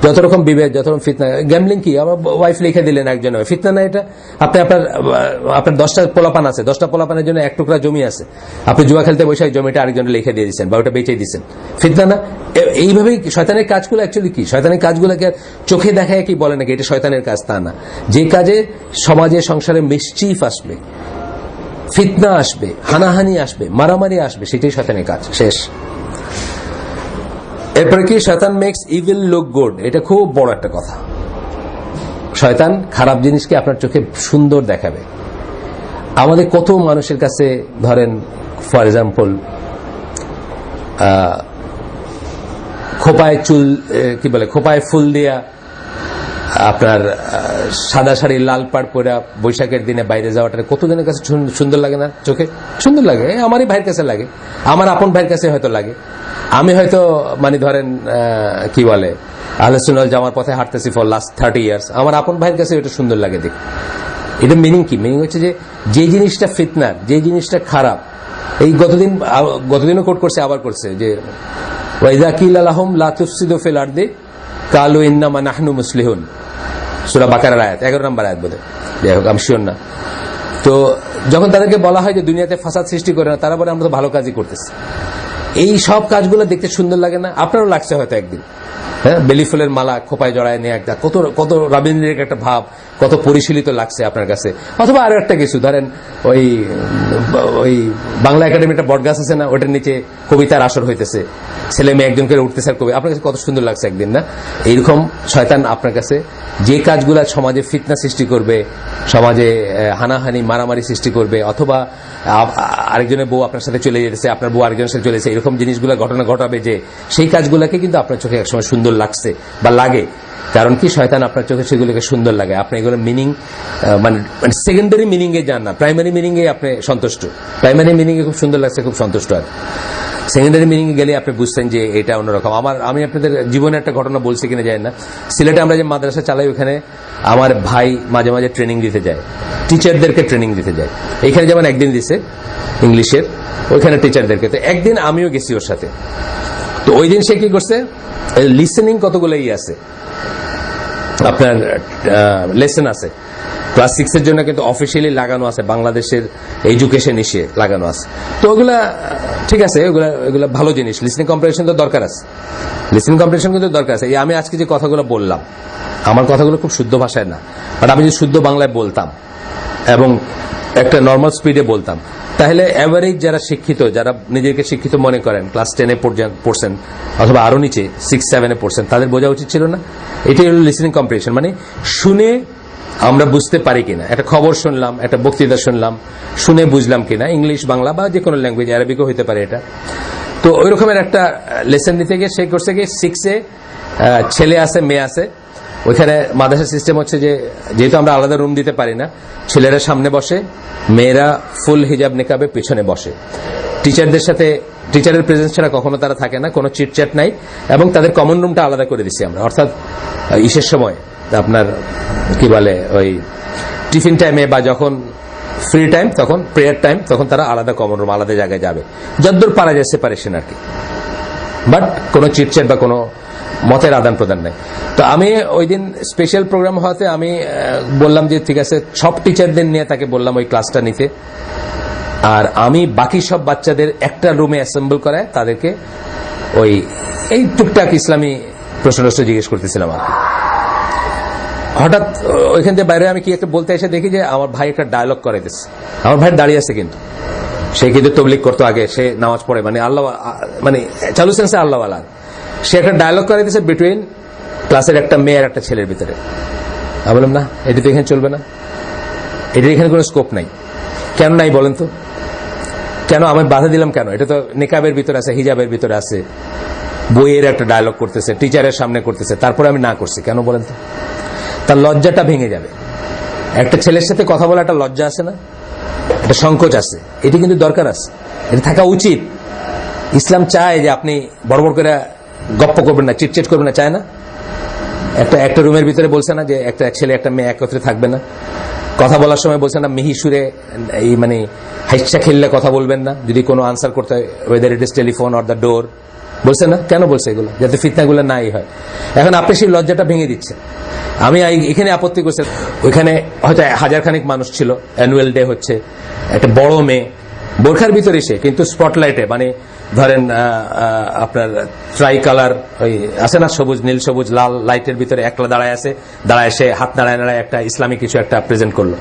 যত রকম বিভেদ, যত রকম ফিতনা। গ্যাম্বলিং কি? আমার ওয়াইফ লিখে দিলেন একজন, ফিতনা না এটা? আপনি আপনার 10টা পোলাপান আছে, 10টা পোলাপানের জন্য এক টুকরা জমি আছে, আপনি জুয়া খেলতে বসে জমিটা আরেকজনে লিখে দিয়ে দিচ্ছেন বা ওটা বেঁচে দিচ্ছেন, ফিতনা না? এইভাবেই শয়তানের কাজগুলো অ্যাকচুয়ালি কি? শয়তানের কাজগুলোকে চোখে দেখায় কি বলে নাকি এটা শয়তানের কাজ? তা না। যে কাজে সমাজে সংসারে মিসচিফ আসবে, ফিতনা আসবে, হানাহানি আসবে, মারামারি আসবে, সেটাই শয়তানের কাজ। শেষ। এরপরে কি? শয়তান মেক্স ইভিল লুক গুড। এটা খুব বড় একটা কথা। শয়তান খারাপ জিনিসকে আপনার চোখে সুন্দর দেখাবে। আমাদের কত মানুষের কাছে ধরেন, ফর এক্সাম্পল, খোপায় চুল, কি বলে, খোপায় ফুল দিয়া, আপনার সাদা শাড়ি, লাল পাড় পরা, বৈশাখের দিনে বাইরে যাওয়াটা কতজনের কাছে সুন্দর লাগে না? চোখে সুন্দর লাগে। আমারই ভাইয়ের কাছে লাগে, আমার আপন ভাইয়ের কাছে হয়তো লাগে। আমি হয়তো মানে ধরেন কি বলে, আহলে সুন্নাত জামার পথে হাঁটতেছি ফর লাস্ট 30 ইয়ার্স, আমার আপন ভাইয়ের কাছে এটা সুন্দর লাগে দেখ। এটা মিনিং কি? মিনিং হচ্ছে যে জিনিসটা ফিতনার, যে জিনিসটা খারাপ। এই গতদিনও কোট করছে, আবার করছে যে ওয়াইজা কিল আলাহুম লা তুফসিদু ফিল আরদি কালু ইন্নামা নাহনু মুসলিহুন, সূরা বাকারার আয়াত, 11 নম্বর আয়াত বোধহয়, যাই হোক আমি শিওর না। তো যখন তাদেরকে বলা হয় যে দুনিয়াতে ফাসাদ সৃষ্টি করে না, তারা বলে আমরা তো ভালো কাজই করতেছি। এই সব কাজগুলো দেখতে সুন্দর লাগে না? আপনারও লাগছে হয়তো একদিন, হ্যাঁ, বেলি ফুলের মালা খোপায় জড়ায় নিয়ে একটা কত রবীন্দ্রের একটা ভাব, কত পরিশীলিত লাগছে আপনার কাছে। অথবা আরো একটা কিছু ধরেন, ওই বাংলা একাডেমি একটা বটগাছ আছে না, ওটার নিচে কবিতার আসর হইতেছে, ছেলে মেয়ে একজন করে উঠতেছে আর কবি, আপনার কাছে কত সুন্দর লাগছে একদিন না? এইরকম শয়তান আপনার কাছে যে কাজগুলা সমাজে ফিতনা সৃষ্টি করবে, সমাজে হানাহানি মারামারি সৃষ্টি করবে, অথবা আরেকজনের বউ আপনার সাথে চলে যেতেছে, আপনার বউ আরেকজনের সাথে চলে যেতেছে, এরকম জিনিসগুলো ঘটনা ঘটাবে, যে সেই কাজগুলোকে কিন্তু আপনার চোখে একসময় সুন্দর লাগছে বা লাগে। কারণ কি? শয়তান আপনার চোখে সেগুলোকে সুন্দর লাগে। আপনি এগুলো মিনিং মানে সেকেন্ডারি মিনিং এ যান না, প্রাইমারি মিনিং এ আপনি সন্তুষ্ট। প্রাইমারি মিনিং এ খুব সুন্দর লাগছে, খুব সন্তুষ্ট। আর সেকেন্ডারি মিনিং এ গেলে আপনি বুঝছেন যে এটা অন্যরকম। আমি আপনাদের জীবনে একটা ঘটনা বলছি কিনা জানি না, সিলেটে আমরা যে মাদ্রাসা চালাই, ওখানে আমার ভাই মাঝে মাঝে ট্রেনিং দিতে যায়, টিচারদেরকে ট্রেনিং দিতে যায়। এখানে যেমন একদিন দিছে ইংলিশের, ওইখানে টিচারদেরকে। তো একদিন আমিও গেছি ওর সাথে। তো ওই দিন সে কি করছে, লিসেনিং কতগুলোই আছে আপনার লেসন আছে, ক্লাস 6 এর জন্য কিন্তু অফিসিয়ালি লাগানো আছে, বাংলাদেশের এডুকেশন ইস্যে লাগানো আছে। তো ওগুলা ঠিক আছে, ওগুলা ভালো জিনিস। লিসনিং কম্প্রিহেনশন তো দরকার আছে, লিসনিং কম্প্রিহেনশন কিন্তু দরকার আছে। আমি আজকে যে কথাগুলো বললাম, আমার কথাগুলো খুব শুদ্ধ ভাষায় না, বাট আমি যদি শুদ্ধ বাংলায় বলতাম এবং একটা নর্মাল স্পিডে বলতাম, তাহলে অ্যাভারেজ যারা শিক্ষিত, যারা নিজেকে শিক্ষিত মনে করেন, ক্লাস 10-এ পড়ছেন অথবা আরো নিচে 6-7-এ পড়ছেন, তাদের বোঝা উচিত ছিল না? এটাই হলো লিসেনিং কম্প্রিহেনশন, মানে শুনে আমরা বুঝতে পারি কিনা। একটা খবর শুনলাম, একটা বক্তৃতা শুনলাম, শুনে বুঝলাম কিনা, ইংলিশ, বাংলা বা যে কোনো ল্যাঙ্গুয়েজ, অ্যারাবিকও হতে পারে এটা। তো ওই রকমের একটা লেসন নিতে গিয়ে সে করছে কি, 6-এ ছেলে আছে মেয়ে আছে, ওইখানে মাদ্রাসা সিস্টেম হচ্ছে যে যেহেতু আমরা আলাদা রুম দিতে পারি না, ছেলেরা সামনে বসে, মেয়েরা ফুল হিজাব নিকাবে পিছনে বসে। টিচারদের সাথে, টিচারের প্রেজেন্স ছাড়া কখনো তারা থাকে না, কোনো চিটচ্যাট নাই, এবং তাদের কমন রুমটা আলাদা করে দিচ্ছি আমরা। অর্থাৎ ইসের সময় আপনার কি বলে, ওই টিফিন টাইমে বা যখন ফ্রি টাইম, তখন প্রেয়ার টাইম, তখন তারা আলাদা কমন রুম, আলাদা জায়গায় যাবে, যতদূর পারা যায় সেপারেশন আর কি। বাট কোনো চিটচ্যাট বা কোনো মতের আদান প্রদান নাই। তো আমি ওই দিন স্পেশাল প্রোগ্রাম হওয়াতে আমি বললাম যে ঠিক আছে, সব টিচারদের নিয়ে তাকে বললাম ওই ক্লাসটা নিতে, আর আমি বাকি সব বাচ্চাদের একটা রুমে অ্যাসেম্বল করায় তাদেরকে ওই এই টুকটাক ইসলামী প্রশ্ন জিজ্ঞেস করতেছিলাম আর কি। হঠাৎ ওইখান থেকে বাইরে আমি কি একটা বলতে এসে দেখি যে আমার ভাই একটা ডায়লগ করাইতেছে। আমার ভাই দাঁড়িয়ে আছে, কিন্তু সে কিন্তু তবলিগ করতো আগে, সে নামাজ পড়ে, মানে আল্লাহ, মানে চালু সেন্সে আল্লাহ আল্লাহ। সে একটা ডায়লগ করাইতেছে বিটুইন ক্লাসের একটা মেয়ে আর একটা ছেলের ভিতরে। আমি বললাম না, এটা তো এখানে চলবে না, এটার এখানে কোনো স্কোপ নাই। কেন নাই বলেন তো? কেন আমি বাধা দিলাম কেন? এটা তো নিকাবের ভিতরে আছে, হিজাবের ভিতরে আছে, বইয়ের একটা ডায়লগ করতেছে, টিচারের সামনে করতেছে, তারপরে আমি না করছি কেন বলেন তো? তার লজ্জাটা ভেঙে যাবে। একটা ছেলের সাথে কথা বলা একটা লজ্জা আছে না, একটা সংকোচ আছে, এটি কিন্তু দরকার আছে, এটা থাকা উচিত। ইসলাম চায় যে আপনি বড় বড় করে গপ্প করবেন না, চিটচিট করবেন না, চায় না? একটা রুমের ভিতরে বলছে না যে একটা ছেলে একটা মেয়ে একত্রে থাকবে না, কথা বলার সময় বলছে না মিহি সুরে, এই মানে হাইচ্ছা খেললে কথা বলবেন না, যদি কোনো আনসার করতে হয়, weather it is telephone or the door, বলছে না? কেন বলছে এগুলো? যাতে ফিতনাগুলো নাই হয়। এখন আপনি সেই লজ্জাটা ভেঙে দিচ্ছেন। আমি এখানে আপত্তি করছি, ওইখানে হয়তো 1000 মানুষ ছিল, অ্যানুয়াল ডে হচ্ছে, একটা বড় মেয়ে বোরখার ভিতরে এসে, কিন্তু স্পটলাইটে, মানে ধরেন আপনার ট্রাই কালার ওই আছে না, সবুজ নীল সবুজ লাল লাইটের ভিতরে একলা দাঁড়ায় আছে, দাঁড়ায় সে হাত নাড়ায় নাড়ায় একটা ইসলামিক কিছু একটা প্রেজেন্ট করলো।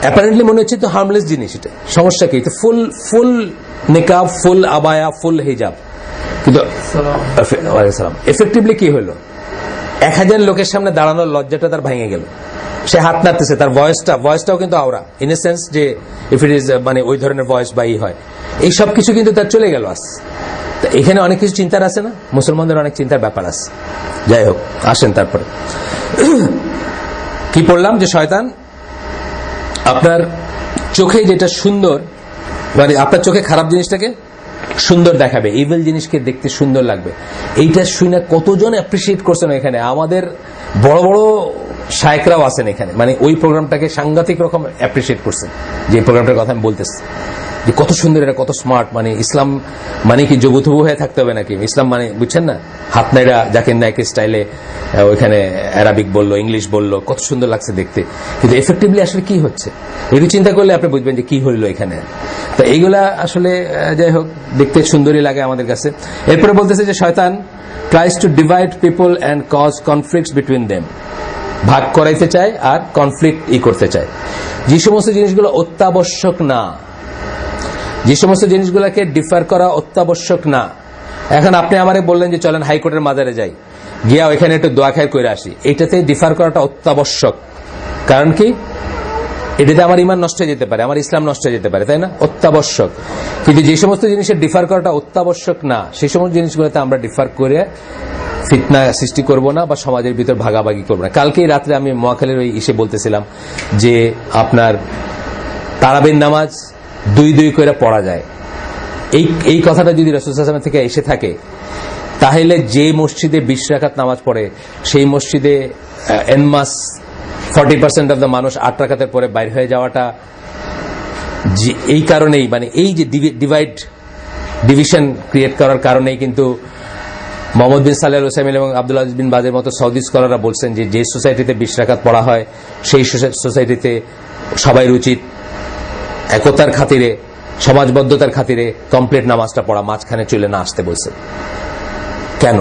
অ্যাপারেন্টলি মনে হচ্ছে তো হার্মলেস জিনিস, এটা সমস্যা কি? তো ফুল নিকাব, ফুল আবায়া, ফুল হিজাব, কিন্তু এফেক্টিভলি কি হলো? 1000 লোকের সামনে দাঁড়ানোর লজ্জাটা তার ভেঙে গেল। সে হাত নাড়তেছে, তার ভয়েসটাও কিন্তু আওরা, ইন এ সেন্স যে ইফ ইট ইজ মানে ওই ধরনের ভয়েস বা ই হয়, এই সব কিছু কিন্তু তার চলে গেল। এখানে অনেক কিছু চিন্তার আছে না, মুসলমানদের অনেক চিন্তার ব্যাপার আছে। যাই হোক, আসেন তারপরে কি পড়লাম, যে শয়তান আপনার চোখে যেটা সুন্দর, মানে আপনার চোখে খারাপ জিনিসটাকে সুন্দর দেখাবে, ইভিল জিনিসকে দেখতে সুন্দর লাগবে। এইটা শুনে কতজন অ্যাপ্রিসিয়েট করছেন এখানে, আমাদের বড় বড় শায়করাও আছেন এখানে, মানে ওই প্রোগ্রামটাকে সাংঘাতিক রকম অ্যাপ্রিসিয়েট করছেন। যে প্রোগ্রামটার কথা আমি বলতেছি যে কত সুন্দর, এটা কত স্মার্ট, মানে ইসলাম মানে কি জবুথবু হয়ে থাকতে হবে নাকি? ইসলাম মানে বুঝছেন না, হাত নাইরা জাকির নায়কের স্টাইলে ওইখানে অ্যারাবিক বললো, ইংলিশ বললো, কত সুন্দর লাগছে দেখতে। কিন্তু এফেক্টিভলি আসলে কি হচ্ছে, একটু চিন্তা করলে আপনি বুঝবেন যে কি হইলো এখানে। তো এইগুলা আসলে যাই হোক, দেখতে সুন্দরই লাগে আমাদের কাছে। এরপরে বলতেছে যে শয়তান tries to divide people and cause conflicts between them, ভাগ করাইতে চায় আর কনফ্লিক্ট করতে চায়। যে সমস্ত জিনিসগুলো অত্যাবশ্যক না, যে সমস্ত জিনিসগুলোকে ডিফার করা অত্যাবশ্যক না। এখন আপনি আমারে বললেন যে চলেন হাইকোর্টের মাজারে যাই, গিয়া ওইখানে একটু দোয়া খায় করে আসি, এইটাতে ডিফার করাটা অত্যাবশ্যক। কারণ কি? এটাতে আমার ইমান নষ্ট হয়ে যেতে পারে, আমার ইসলাম নষ্ট হয়ে যেতে পারে, তাই না? অত্যাবশ্যক। কিন্তু যে সমস্ত জিনিসের ডিফার করাটা অত্যাবশ্যক না, সেই সমস্ত জিনিসগুলোতে আমরা ডিফার করে ফিতনা সৃষ্টি করব না বা সমাজের ভিতর ভাগাভাগি করবো না। কালকেই রাত্রে আমি মহাখালীর ওই ইসে বলতেছিলাম যে আপনার তারাবির নামাজ 2 করে পড়া যায়। এই কথাটা যদি রাসূল সাল্লাল্লাহু আলাইহি ওয়াসাল্লাম থেকে এসে থাকে, তাহলে যে মসজিদে 20 রাকাত নামাজ পড়ে, সেই মসজিদে এনমাস 40% অফ দ্য মানুষ 8 রাকাতের পরে বাইর হয়ে যাওয়াটা এই কারণেই, মানে এই যে ডিভিশন ক্রিয়েট করার কারণেই কিন্তু মোহাম্মদ বিন সালেহ আল উসাইমিন এবং আব্দুল আজিজ বিন বাজের মতো সৌদি স্কলাররা বলছেন যে সোসাইটিতে 20 রাকাত পড়া হয়, সেই সোসাইটিতে সবাই উচিত একতার খাতিরে, সমাজবদ্ধতার খাতিরে কমপ্লিট নামাজটা পড়া, মাঝখানে চলে না আসতে বলছে। কেন?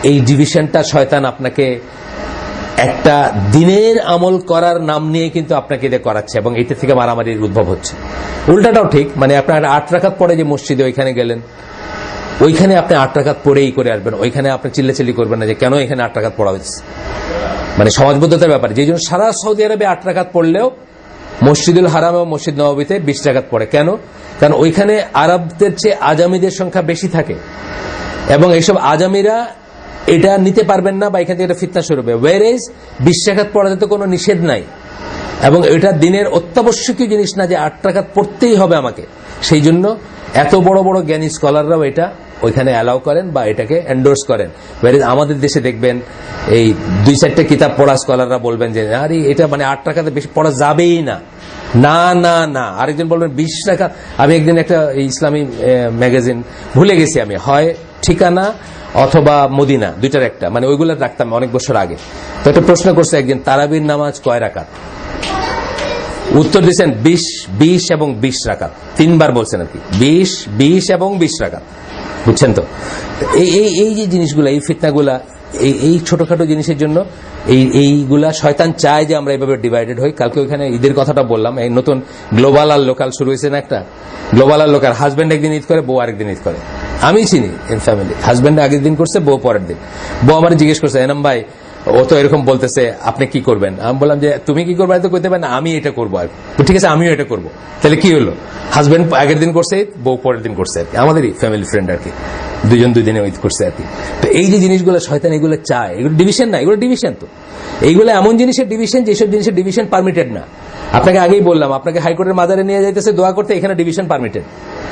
এই ডিভিশনটা শয়তান আপনাকে একটা দিনের আমল করার নাম নিয়ে কিন্তু আপনাকে এটা করাচ্ছে এবং এটা থেকে মারামারির উদ্ভব হচ্ছে। উল্টাটাও ঠিক, মানে আপনার 8 রাকাত পড়ে যে মসজিদে ওইখানে গেলেন, ওইখানে আপনি 8 রাকাত পড়েই করে আসবেন, ওইখানে আপনি চিল্লাচিল্লি করবেন না যে কেন এখানে 8 রাকাত পড়া হয়েছে, মানে সমাজবদ্ধতার ব্যাপার। যে জন্য সারা সৌদি আরবে 8 রাকাত পড়লেও মসজিদুল হারাম এবং মসজিদ নববীতে 20 রাকাত পড়ে। কেন? কারণ ওইখানে আরবদের চেয়ে আজামিদের সংখ্যা বেশি থাকে এবং এইসব আজামিরা এটা নিতে পারবেন না বা এখান থেকে এটা ফিতনা শুরু হবে। ওয়ারেজ 20 রাকাত পড়াতে তো কোনো নিষেধ নাই এবং এটা দিনের অত্যাবশ্যকীয় জিনিস না যে 8 রাকাত পড়তেই হবে আমাকে। সেই জন্য এত বড় বড় জ্ঞানী স্কলাররাও এটা ওইখানে অ্যালাউ করেন বা এটাকে এন্ডোর্স করেন। ওয়ারেজ আমাদের দেশে দেখবেন এই 2-4টা কিতাব পড়া স্কলাররা বলবেন যে আরে এটা মানে 8 রাকাতে বেশি পড়া যাবেই না, না না না। আরেকজন বলবেন 20 রাকাত। আমি একদিন একটা ইসলামী ম্যাগাজিন ভুলে গেছি আমি, হয় ঠিকানা অথবা মদিনা, দুইটার একটা, মানে ওইগুলো রাখতাম অনেক বছর আগে। তো একটা প্রশ্ন করছে একদিন, তারাবির নামাজ কয় রাকাত? উত্তর দিচ্ছেন 20 এবং 20 রাকাত। 3 বার বলছেন আর কি, 20 এবং 20 রাকাত। বুঝছেন তো? এই যে জিনিসগুলা, এই ফিতনাগুলা, এই ছোটখাটো জিনিসের জন্য এইগুলা শয়তান চায় যে আমরা এইভাবে ডিভাইডেড হই। কালকে ওইখানে ঈদের কথাটা বললাম, এই নতুন গ্লোবাল আর লোকাল শুরু হয়েছে না একটা, গ্লোবাল আর লোকাল। হাজব্যান্ড একদিন ঈদ করে, বউ আরেকদিন ঈদ করে। আমি চিনি ইন ফ্যামিলি, হাজব্যান্ড আগের দিন করছে, বউ পরের দিন। বউ আমার জিজ্ঞেস করছে, এনাম ভাই ও তো এরকম বলতেছে, আপনি কি করবেন? আমি বললাম যে তুমি কি করবে তো করতে পারেন না, আমি এটা করবো আর ঠিক আছে, আমিও এটা করবো। তাহলে কি হলো? হাজব্যান্ড আগের দিন করছে, বউ পরের দিন করছে আর কি, আমাদেরই ফ্যামিলি ফ্রেন্ড আর কি, 2 দিনে ঈদ করছে আর কি। তো এই যে জিনিসগুলো শয়তান এগুলো চায়, এগুলো ডিভিশন না, এগুলো ডিভিশন। তো এইগুলো এমন জিনিসের ডিভিশন যেসব জিনিসের ডিভিশন পারমিটেড না। আপনাকে আগেই বললাম, আপনাকে হাইকোর্টের মাজারে নিয়ে যাইতেছে দোয়া করতে, এখানে ডিভিশন পারমিটেড।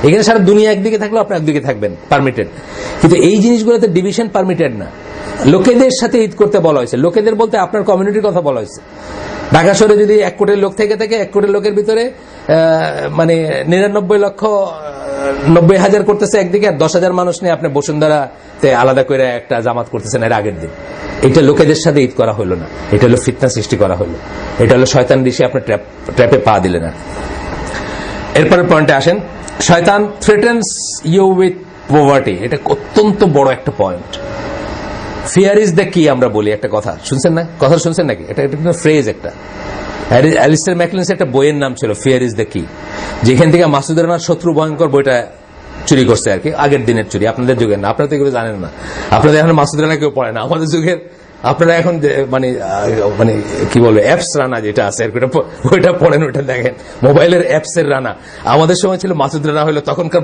এখানে সারা দুনিয়া একদিকে থাকলেও আপনি একদিকে থাকবেন, পারমিটেড। কিন্তু এই জিনিসগুলোতে ডিভিশন পারমিটেড না। লোকেদের সাথে ঈদ করতে বলা হয়েছে, লোকেদের বলতে আপনার কমিউনিটির কথা বলা হয়েছে। ঢাকা শহরে যদি 1 কোটির লোক থেকে 1 কোটির লোকের ভিতরে মানে 99,90,000 করতেছে একদিকে, আর 10,000 মানুষ নিয়ে আপনি বসুন্ধরাতে আলাদা করে একটা জামাত করতেছেন এর আগের দিন। এটা লোকেদের সাথে ঈদ করা হলো না, এটা হলো ফিতনা সৃষ্টি করা হলো, এটা হলো শয়তান ঋষি আপনার ট্র্যাপে পা দিলেন। আর এরপরের পয়েন্টে আসেন, শয়তান থ্রেটেন্স ইউ উইথ পভার্টি। এটা অত্যন্ত বড় একটা পয়েন্ট। ফিয়ার ইজ দ্য কি আমরা বলি একটা কথা, শুনছেন না? কথা শুনছেন নাকি? এটা কিন্তু ফ্রেজ একটা। অ্যালিস্টার ম্যাকলিন্সের একটা বইয়ের নাম ছিল ফিয়ার ইজ দ্য কি, যেখান থেকে মাসুদ রানার শত্রু ভয়ঙ্কর বইটা চুরি করছে আর কি, আগের দিনের চুরি, আপনাদের যুগের না। আপনারা তো এগুলো জানেন না, আপনাদের এখন মাসুদ রানা কেউ পড়ে না। আমাদের যুগের আপনারা এখন মানে মানে কি বলবো, অ্যাপস রানা যেটা আছে ওইটা পড়েন, ওইটা দেখেন, মোবাইলের অ্যাপস এর রানা। আমাদের সময় ছিল মাসুদ রানা, হলো তখনকার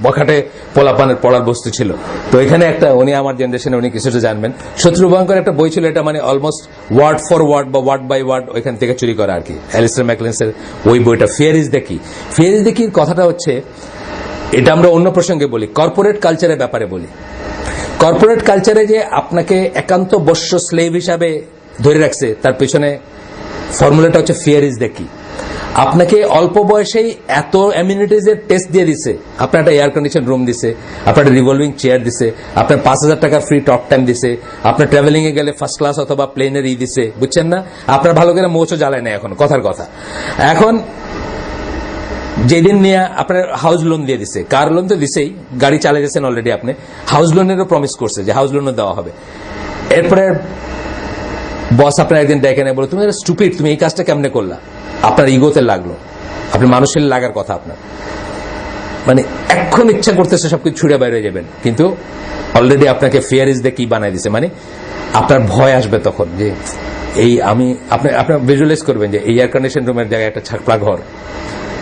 বখাটে পোলাপানের পড়ার বস্তু ছিল। তো এখানে একটা, উনি আমার জেনারেশনে, উনি কিছুটা জানবেন, শত্রু ভয়ঙ্কর একটা বই ছিল, এটা মানে অলমোস্ট ওয়ার্ড ফর ওয়ার্ড বা ওয়ার্ড বাই ওয়ার্ড ওইখান থেকে চুরি করা আর কি, অ্যালিস্টার ম্যাকলিন্সের ওই বইটা। ফিয়ার ইজ দ্য কি। ফিয়ার ইজ দ্য কির কথাটা হচ্ছে, এটা আমরা অন্য প্রসঙ্গে বলি, কর্পোরেট কালচারের ব্যাপারে বলি। কর্পোরেট কালচারে যে আপনাকে একান্ত বশ্য স্লেভ হিসাবে ধরে রাখছে, তার পেছনে ফর্মুলাটা হচ্ছে ফিয়ার ইজ দ্য কি। আপনাকে অল্প বয়সেই এত অ্যামিউনিটিজের টেস্ট দিয়ে দিছে, আপনার একটা এয়ার কন্ডিশন রুম দিছে, আপনার একটা রিভলভিং চেয়ার দিছে, আপনার 5,000 টাকার ফ্রি টক টাইম দিছে, আপনার ট্রাভেলিং এ গেলে ফার্স্ট ক্লাস অথবা প্লেনের দিছে, বুঝছেন না? আপনার ভালো করে মোচও জ্বালায় না এখন, কথার কথা। এখন যেদিন নিয়ে আপনার হাউস লোন দিয়ে দিছে, কার লোন তো দিছেই, গাড়ি চালিয়ে যাচ্ছেন অলরেডি, আপনি হাউস লোনেরও প্রমিস করছে যে হাউস লোনও দেওয়া হবে। এরপরে বস আপনার একদিন ডেকে নেয়, বলো তুমি স্টুপিড, তুমি এই কাজটা কেমনে করলা? আপনার ইগোতে লাগলো, আপনি মানুষের লাগার কথা আপনার, মানে এখন ইচ্ছা করতেছে সবকিছু ছুড়ে বাইরে যাবেন, কিন্তু অলরেডি আপনাকে ফিয়ার ইজ দ্য কি বানাই দিছে। মানে আপনার ভয় আসবে তখন যে এই আমি, আপনার ভিজুয়ালাইজ করবেন যে এই এয়ার কন্ডিশন রুমের জায়গায় একটা ছাকলা ঘর,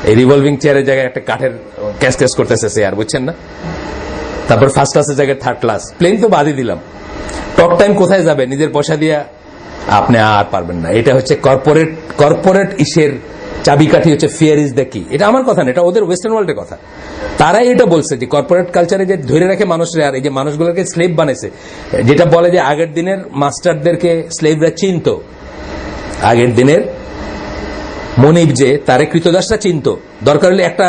এই রিভলভিং চেয়ারের জায়গায় একটা কাঠের ক্যাশ করতেছে চেয়ার, বুঝছেন না? তারপর ফার্স্ট ক্লাসের জায়গায় থার্ড ক্লাস, প্লেন তো বাদই দিলাম, টক টাইম কোথায় যাবে? নিজের পয়সা দিয়ে আপনি আর পারবেন না। এটা হচ্ছে কর্পোরেট ইসের চাবিকাঠি, হচ্ছে ফিয়ার ইজ দ্য কি। এটা আমার কথা না, এটা ওদের ওয়েস্টার্ন ওয়ার্ল্ডের কথা। তারাই এটা বলছে যে কর্পোরেট কালচারে যে ধরে রাখে মানুষরা, আর এই যে মানুষগুলোকে স্লেভ বানাইছে, যেটা বলে যে আগের দিনের মাস্টারদেরকে স্লেভরা চিনতো, আগের দিনের মনিব যে তারে কৃতদাসরা চিনতো, দরকার হলে একটা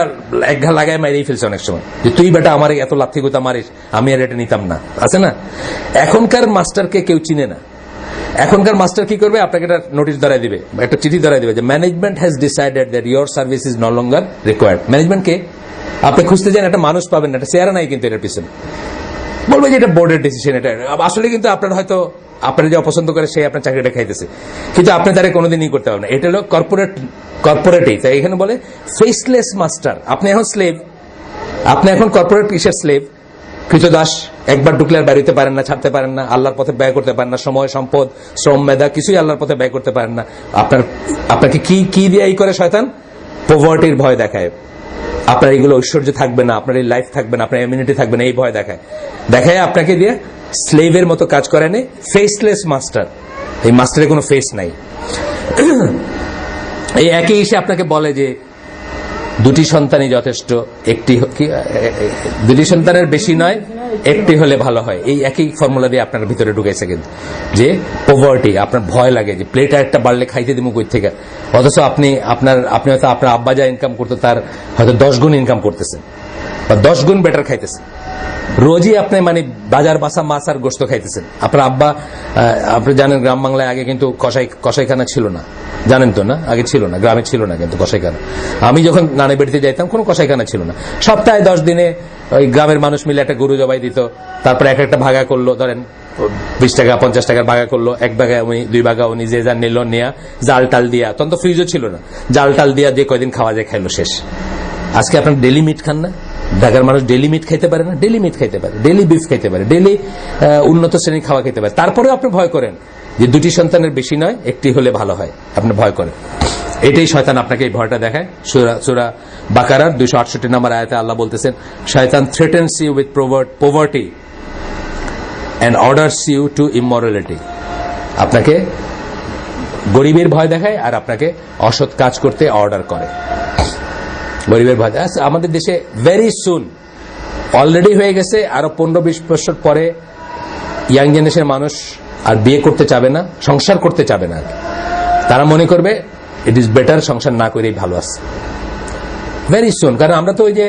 এক ঘা লাগায় মাইরেই ফেলছে অনেক সময়, যে তুই বেটা আমার এত লাথি গুতা মারিস, আমি আর এটা নিতাম না, আছে না? এখনকার মাস্টারকে কেউ চিনে না। এখনকার মাস্টার কি করবে? আপনাকে একটা নোটিশ ধরাই দিবে, একটা চিঠি ধরাই দিবে যে management has decided that your service is no longer required. ম্যানেজমেন্টকে আপনি খুঁজতে যান, একটা মানুষ পাবেন না, একটা চেহারা নাই কিন্তু এটার পিছনে, বলবে যে এটা বোর্ডের ডিসিশন। এটা আসলে কিন্তু আপনার হয়তো আপনার যে অপছন্দ করে সে আপনার চাকরিটা খাইতেছে, কিন্তু আপনি তারা কোনোদিনই করতে পারবেন না। এটা হলো কর্পোরেটই। তাই এখানে বলে ফেসলেস মাস্টার। আপনি এখন স্লেভ, আপনি এখন কর্পোরেট কিসের স্লেভ, কৃতদাস। একবার ঢুকলে আর বেরোতে পারেন না, ছাড়তে পারেন না, আল্লাহর পথে ব্যয় করতে পারেন না, সময়, সম্পদ, শ্রম, মেধা কিছুই আল্লাহর পথে ব্যয় করতে পারেন না। আপনাকে কি দিয়ে এই করে শয়তান? পভার্টির ভয় দেখায়। আপনার এইগুলো ঐশ্বর্য থাকবে না, আপনার এই লাইফ থাকবে না, আপনার ইমিউনিটি থাকবে না, এই ভয় দেখায় আপনাকে দিয়ে স্লেভের মতো কাজ করে নেই। ফেসলেস মাস্টার, এই মাস্টারের কোনো ফেস নাই। এই একই এসে আপনাকে বলে যে দুটি সন্তানই যথেষ্ট, দুটি সন্তানের বেশি নয়, একটি হলে ভালো হয়। এই একই ফর্মুলা দিয়ে আপনার ভিতরে ঢুকেছে, কিন্তু যে পভার্টি, আপনার ভয় লাগে যে প্লেটটা একটা বাড়লে খাইতে দিব কই থেকে, অথচ আপনি হয়তো আপনার আব্বা যা ইনকাম করতো তার হয়তো 10 গুণ ইনকাম করতেছেন বা 10 গুণ বেটার খাইতেছেন। রোজই আপনি মানে বাজার বাসা মাছ আর গোস্ত খাইতেছেন। আপনার আব্বা, আপনি জানেন গ্রাম বাংলায় আগে কিন্তু কসাইখানা ছিল না, জানেন তো না? আগে ছিল না, গ্রামে ছিল না কিন্তু কসাইখানা। আমি যখন নানি বাড়িতে যাইতাম কোনো কসাইখানা ছিল না। সপ্তাহে 10 দিনে ওই গ্রামের মানুষ মিলে একটা গরু জবাই দিত, তারপরে একটা ভাগা করলো, ধরেন 20 টাকা 50 টাকার ভাগা করলো, 1 ভাগা উনি 2 ভাগা উনি, যে যা নিল নেয়া, জাল টাল দিয়া, তখন তো ফ্রিজও ছিল না, জাল টাল দিয়া যে কয়দিন খাওয়া যায় খাইলো, শেষ। আজকে আপনার ডেলি মিট খান না? ঢাকার মানুষ ডেলি মিট খাইতে পারে না? ডেলি মিট খাইতে পারে, ডেলি বিফ খাইতে পারে, ডেলি উন্নত শ্রেণীর খাওয়া খেতে পারে। তারপরেও আপনি ভয় করেন যে দুটি সন্তানের বেশি নয়, একটি হলে ভালো হয়, আপনি ভয় করেন। এটাই শয়তান আপনাকে এই ভয়টা দেখায়। সূরা বাকারার 268 নম্বর আয়াতে আল্লাহ বলতেছেন, শয়তান threatens you with poverty and orders you to immorality। আপনাকে গরিবের ভয় দেখায় আর আপনাকে অসৎ কাজ করতে অর্ডার করে। গরিবের ভয়। আমাদের দেশে ভেরি সুন অলরেডি হয়ে গেছে, আরো 15-20 বছর পরে ইয়াং জেনারেশনের মানুষ আর বিয়ে করতে চাবে না, সংসার করতে চাবে না। তারা মনে করবে ইট ইজ বেটার সংসার না করেই ভালো আছে, ভেরি সুন। কারণ আমরা তো ওই যে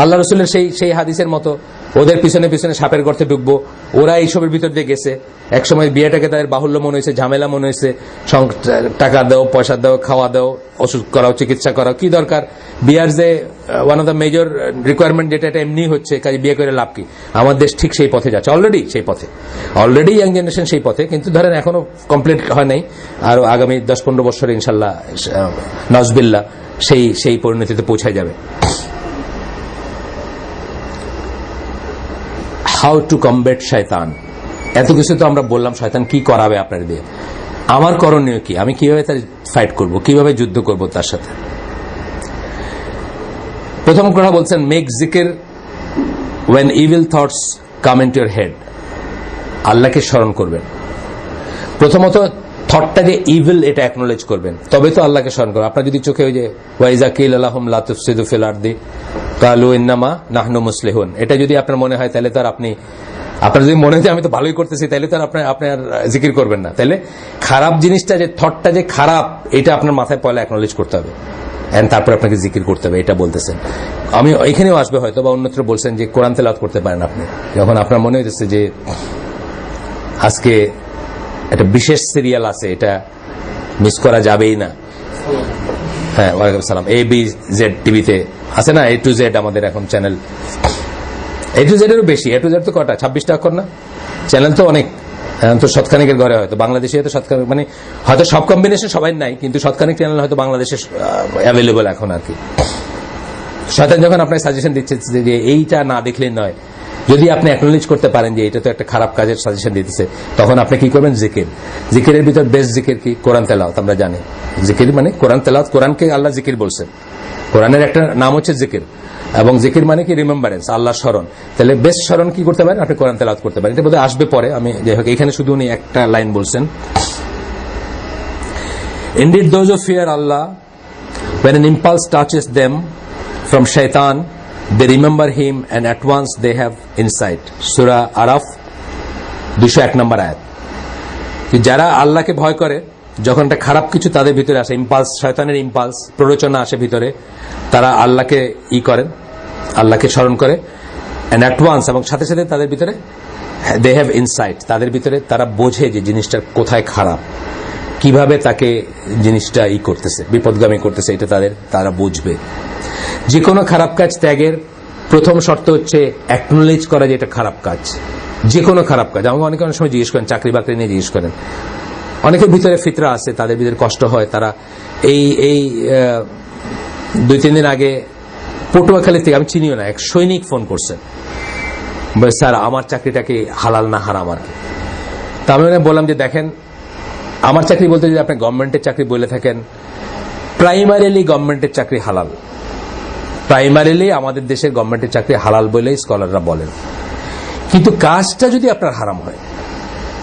আল্লাহ রসুলের সেই হাদিসের মতো ওদের পিছনে পিছনে সাপের গর্তে ঢুকবো, ওরা এইসবের ভিতর দিয়ে গেছে। একসময় বিয়েটাকে তাদের বাহুল্য মনে হয়েছে, ঝামেলা মনে হয়েছে, টাকা দাও, পয়সা দাও, খাওয়া দাও, ওষুধ করাও, চিকিৎসা করাও, কি দরকার? বিয়ার যে one of the major requirement, যেটা এটা এমনি হচ্ছে, কাজে বিয়ে করে লাভ কি? আমার দেশ ঠিক সেই পথে যাচ্ছে, অলরেডি সেই পথে, অলরেডি ইয়াং জেনারেশন সেই পথে, কিন্তু ধরেন এখনো কমপ্লিট হয় নাই। আর আগামী 10-15 বছরে ইনশাল্লাহ নজবিল্লাহ সেই পরিণতিতে পৌঁছায় যাবে। হাউ টু কমব্যাট শয়তান, এত কিছু তো আমরা বললাম, শয়তান কি করাবে আপনার দিয়ে। আমার করণীয় কি? আমি কিভাবে তার ফাইট করব, কিভাবে যুদ্ধ করব তার সাথে? প্রথম কথা বলছেন, মেক জিকির when evil thoughts come into your head। আল্লাহকে স্মরণ করবেন। প্রথমত থটটা যে ইভিল, এটা অ্যাকনোলেজ করবেন, তবে তো আল্লাহকে স্মরণ করবেন। আপনার যদি চোখে ওই যে ওয়াইজা কিল আলাহুম লা তুফসিদু ফিল আরদি কালু ইন্নামা নাহনু মুসলিহুন, এটা যদি আপনার মনে হয়, তাহলে তো আর আপনার যদি মনে হয় আমি তো ভালোই করতেছি, তাহলে তো আর আপনার জিকির করবেন না। তাহলে খারাপ জিনিসটা, যে থটটা যে খারাপ, এটা আপনার মাথায় পয়লা অ্যাকনোলেজ করতে হবে, এন্ড তারপর আপনাকে জিকির করতে হবে, এটা বলতেছেন। আমি এখানেও আসবে হয়তো বা অন্যত্র বলছেন যে কোরআন তেলাওয়াত করতে পারেন আপনি, যখন আপনার মনে হইতেছে যে আজকে একটা বিশেষ সিরিয়াল আছে, এটা মিস করা যাবেই না। হ্যাঁ, ওয়ালাইকুম সালাম। ABZ টিভিতে আছে না, A to Z আমাদের এখন চ্যানেল। A to Z এরও বেশি, A to Z তো কটা, 26টা অক্ষর না? চ্যানেল তো অনেক, তো শতখানিকের ঘরে হয়তো বাংলাদেশে হয়তো শতখানিক, মানে হয়তো সব কম্বিনেশন সবাই নাই, কিন্তু শতখানিক চ্যানেল হয়তো বাংলাদেশে অ্যাভেলেবল এখন আর কি। শয়তান যখন আপনাকে সাজেশন দিচ্ছে যে এইটা না দেখলেই নয়, যদি আপনি অ্যাকনোলেজ করতে পারেন যে এটা তো একটা খারাপ কাজের সাজেশন দিতেছে, তখন আপনি কি করবেন? জিকির। জিকিরের ভিতর বেস্ট জিকির কি? কোরআন তেলাওয়াত। আমরা জানি জিকির মানে কোরআন তেলাওয়াত। কোরআনকে আল্লাহ জিকির বলছেন, কোরআনের একটা নাম হচ্ছে জিকির, এবং জিকির মানে কি? রিমেম্বারেন্স, আল্লাহ স্মরণ। তাহলে বেস্ট স্মরণ কি করতে পারেন? আপনি কোরআন তেলাওয়াত করতে পারেন। এটা বোধহয় আসবে পরে, আমি যাই হোক এখানে শুধু উনি একটা লাইন বলছেন, Indeed those who fear Allah, when an impulse touches them from shaitan, they remember him and at once they have insight। সূরা আরাফ 201 নম্বর আয়াত। যারা আল্লাহকে ভয় করে, যখন একটা খারাপ কিছু তাদের ভিতরে আসে, ইম্পালস, শয়তানের ইম্পালস, প্ররোচনা আসে ভিতরে, তারা আল্লাহকে করেন, আল্লাহকে স্মরণ করে, and at once, এবং সাথে সাথে তাদের ভিতরে they have insight, তাদের ভিতরে তারা বোঝে যে জিনিসটা কোথায় খারাপ, কিভাবে তাকে জিনিসটা করতেছে, বিপদগামী করতেছে, এটা তারা বুঝবে। যে কোনো খারাপ কাজ ত্যাগের প্রথম শর্ত হচ্ছে অ্যাকনোলেজ করা যে এটা খারাপ কাজ। যে কোনো খারাপ কাজ। আমাকে অনেক সময় জিজ্ঞেস করেন, চাকরি বাকরি নিয়ে জিজ্ঞেস করেন, অনেকের ভিতরে ফিতরা আছে, তাদের ভিতরে কষ্ট হয়। তারা এই 2-3 দিন আগে পটুয়াখালী থেকে, আমি চিনিও না, এক সৈনিক ফোন করছেন, স্যার আমার চাকরিটা কি হালাল না হারাম আর কি। তা আমি বললাম যে দেখেন, আমার চাকরি বলতে যদি আপনি গভর্নমেন্টের চাকরি বলে থাকেন, প্রাইমারিলি গভর্নমেন্টের চাকরি হালাল, প্রাইমারিলি আমাদের দেশের গভর্নমেন্টের চাকরি হালাল বলেই স্কলাররা বলেন। কিন্তু কাজটা যদি আপনার হারাম হয়,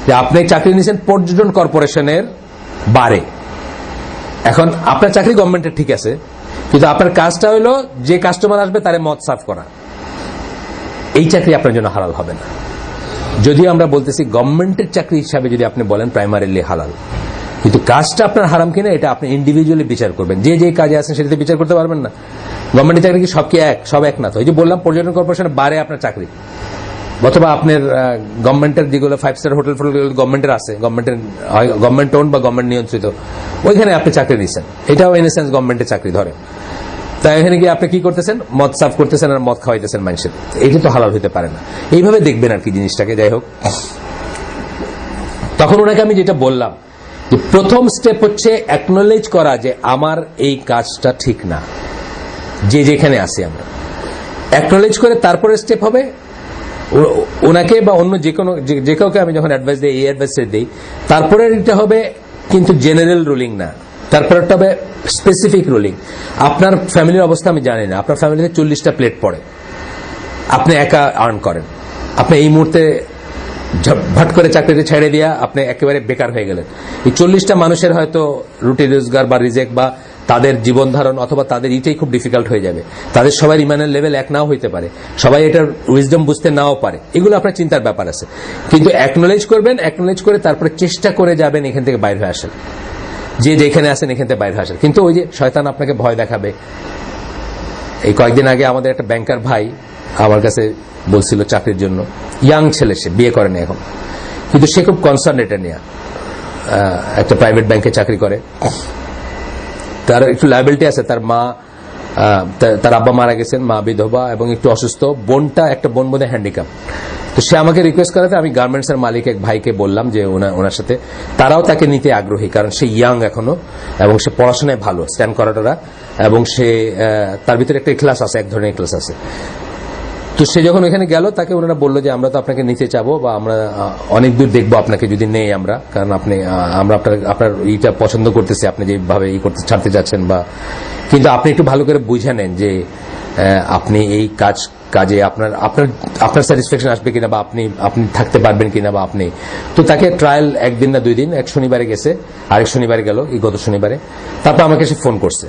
যে আপনি চাকরি নিয়েছেন পর্যটন কর্পোরেশনের বারে, এখন আপনার চাকরি গভর্নমেন্টের ঠিক আছে, কিন্তু আপনার কাজটা হলো যে কাস্টমার আসবে তারে মদ সার্ভ করা, এই চাকরি আপনার জন্য হালাল হবে না। যদিও আমরা বলতেছি গভর্নমেন্টের চাকরি হিসাবে যদি আপনি বলেন প্রাইমারিলি হালাল, কিন্তু কাজটা আপনার হারাম কিনা এটা আপনি ইন্ডিভিজুয়ালি বিচার করবেন। যে যে কাজে আছেন সেটাতে বিচার করতে পারবেন না। গভর্নমেন্টের চাকরি কি সব এক না তো। এই যে বললাম পর্যটন কর্পোরেশনের বারে আপনার চাকরি, অথবা আপনার গভর্নমেন্টের যেগুলো 5 স্টার হোটেল গভর্নমেন্টের আছে, গভর্নমেন্ট ওন বা গভর্নমেন্ট নিয়ন্ত্রিত, ওইখানে আপনি চাকরি নিচ্ছেন, এটাও ইন সেন্স গভর্নমেন্টের চাকরি ধরে। তাই এখানে গিয়ে আপনি কি করতেছেন, মদ সার্ভ করতেছেন আর মদ খাওয়াইতেছেন মানুষের, এটা তো হালাল হতে পারে না। এইভাবে দেখবেন আর কি জিনিসটাকে। যাই হোক, তখন ওনাকে আমি যেটা বললাম যে প্রথম স্টেপ হচ্ছে অ্যাকনোলেজ করা যে আমার এই কাজটা ঠিক না, যে যেখানে আছি আমরা অ্যাকনোলেজ করে তারপরে স্টেপ হবে ওনাকে বা অন্য যে কাউকে আমি যখন অ্যাডভাইস দিই, এই অ্যাডভাইস দিই, তারপরে এটা হবে কিন্তু জেনারেল রুলিং না, তারপরে একটা হবে স্পেসিফিক রুলিং। আপনার ফ্যামিলির অবস্থা আমি জানি না, আপনার ফ্যামিলিতে 40টা প্লেট পড়ে, আপনি একা আর্ন করেন, আপনি এই মুহূর্তে ভাট করে চাকরিটা ছেড়ে দিয়া আপনি একেবারে বেকার হয়ে গেলেন। এই 40টা মানুষের হয়তো রুটি রোজগার বা রিজেক বা তাদের জীবন ধারণ অথবা তাদের এটাই খুব ডিফিকাল্ট হয়ে যাবে, তাদের সবাই ইমানের লেভেল এক নাও হইতে পারে, সবাই এটার উইজডম বুঝতে নাও পারে, এগুলো আপনার চিন্তার ব্যাপার আছে। কিন্তু অ্যাকনোলেজ করবেন, অ্যাকনোলেজ করে তারপরে চেষ্টা করে যাবেন এখান থেকে বাইরে হয়ে আসেন, যে যেখানে আছেন এখান থেকে বাইরে আসেন। কিন্তু ওই যে শয়তান আপনাকে ভয় দেখাবে। এই কয়েকদিন আগে আমাদের একটা ব্যাংকার ভাই আমার কাছে বলছিল চাকরির জন্য, ইয়াং ছেলে, সে বিয়ে করেনি এখন, কিন্তু সে খুব কনসার্ন এটা নিয়ে, একটা প্রাইভেট ব্যাংকে চাকরি করে, তার একটু লায়াবিলিটি আছে, তার মা, তার আব্বা মারা গেছেন, মা বিধবা এবং একটু অসুস্থ, একটা বোন বোধহয় হ্যান্ডিক্যাপ। তো সে আমাকে রিকোয়েস্ট করাতে আমি গার্মেন্টসের মালিক এক ভাইকে বললাম যে ওনার সাথে, তারাও তাকে নিতে আগ্রহী, কারণ সে ইয়াং এখনো এবং সে পড়াশোনায় ভালো, স্ট্যান্ড করাটা, এবং সে তার ভিতরে একটা ক্লাস আছে, এক ধরনের ক্লাস আছে। তো সে যখন ওখানে গেল, তাকে ওনারা বললো যে আমরা তো আপনাকে নিতে চাবো বা আমরা অনেক দূর দেখবো আপনাকে যদি নেই আমরা, কারণ আমরা আপনার এইটা পছন্দ করতেছি, আপনি যেভাবে ছাড়তে যাচ্ছেন, বা কিন্তু আপনি একটু ভালো করে বুঝে নেন যে আপনি এই কাজে আপনার স্যাটিসফ্যাকশন আসবে কিনা, বা আপনি থাকতে পারবেন কিনা, বা আপনি। তো তাকে ট্রায়াল 1 দিন না 2 দিন, এক শনিবারে গেছে, আরেক শনিবারে গেল, এই গত শনিবারে। তারপর আমাকে সে ফোন করছে,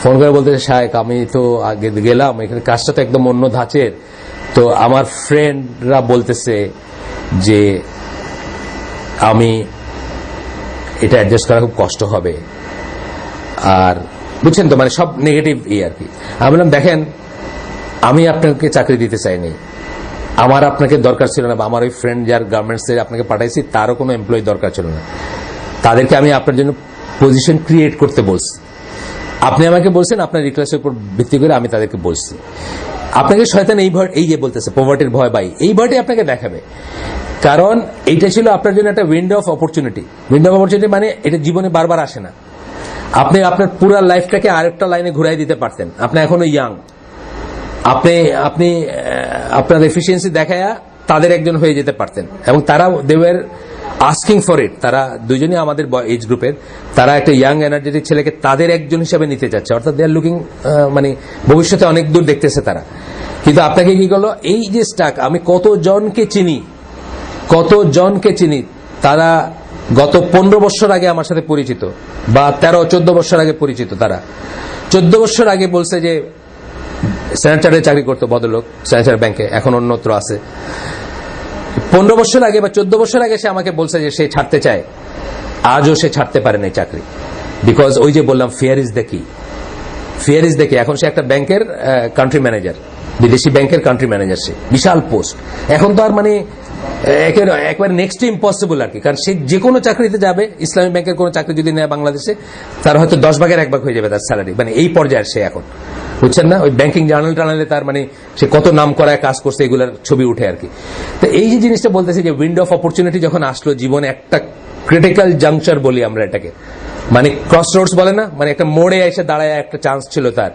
ফোন করে বলতে, শায়েক আমি তো আগে গেলাম, এখানে কাজটা তো একদম অন্য ধাঁচের, তো আমার ফ্রেন্ডরা বলতেছে যে আমি এটা অ্যাডজাস্ট করা খুব কষ্ট হবে, আর বুঝছেন তো, মানে সব নেগেটিভ আর কি। আমি বললাম দেখেন, আমি আপনাকে চাকরি দিতে চাইনি, আমার আপনাকে দরকার ছিল না, বা আমার ওই ফ্রেন্ড যার গার্মেন্টসে আপনাকে পাঠাইছি তারও কোনো এমপ্লয়ি দরকার ছিল না, তাদেরকে আমি আপনার জন্য পজিশন ক্রিয়েট করতে বলছি। আপনি আমাকে বলছেন, আপনার রিকোয়েস্টের উপর ভিত্তি করে আমি তাদেরকে বলছি। আপনাকে শয়তান এই যে বলতেছে পভার্টির ভয় পাই, এই ভয়টাই আপনাকে দেখাবে, কারণ এইটা ছিল আপনার জন্য একটা window of opportunity. Window of opportunity মানে এটা জীবনে বারবার আসে না। আপনি আপনার পুরো লাইফটাকে আরেকটা লাইনে ঘুরাই দিতে পারতেন। আপনি এখনো ইয়াং, আপনি আপনার এফিসিয়েন্সি দেখায়া তাদের একজন হয়ে যেতে পারতেন, এবং তারা they were asking for it. তারা দুজনই আমাদের এজ গ্রুপের, তারা একটা ইয়াং এনার্জেটিক ছেলেকে তাদের একজন হিসেবে নিতে চাচ্ছে, অর্থাৎ দে আর লুকিং, মানে ভবিষ্যতে অনেক দূর দেখতেছে তারা। কিন্তু আপনাকে কি করলো, এই যে স্টাক, আমি কতজনকে চিনি, তারা গত 15 বছর আগে আমার সাথে পরিচিত, বা 13-14 বছর আগে পরিচিত। তারা 14 বছর আগে বলছে যে স্যানিটারে চাকরি করতো ভদ্রলোক, স্যানিটারি ব্যাংকে, এখন অন্যত্র আছে। 15 বছর আগে বা 14 বছর আগে সে আমাকে বলছে যে সে ছাড়তে চায়, আজও সে ছাড়তে পারে না চাকরি, বিকজ ওই যে বললাম ফিয়ার ইজ দ্য কি। এখন সে একটা ব্যাংকের কান্ট্রি ম্যানেজার, বিদেশি ব্যাংকের কান্ট্রি ম্যানেজার, সে বিশাল পোস্ট। এখন তো আর মানে একবারে নেক্সট ইম্পসিবল আর কি, কারণ সে যে কোনো চাকরিতে যাবে, ইসলামী ব্যাংকের কোনো চাকরি যদি নেয় বাংলাদেশে, তার হয়তো 10 ভাগের 1 ভাগ হয়ে যাবে তার স্যালারি, মানে এই পর্যায়ের সে এখন। বুঝছেন না? ওই ব্যাংকিং জার্নাল টার্নালে তার মানে সে কত নাম করায় কাজ করছে এগুলার ছবি উঠে আর কি। তো এই যে জিনিসটা বলতেছে যে উইন্ডো অফ অপরচুনিটি যখন আসলো জীবনে, একটা ক্রিটিক্যাল জাংচার বলি আমরা এটাকে, মানে ক্রস রোডস বলে না, মানে একটা মোড়ে এসে দাঁড়ায় একটা চান্স ছিল তার,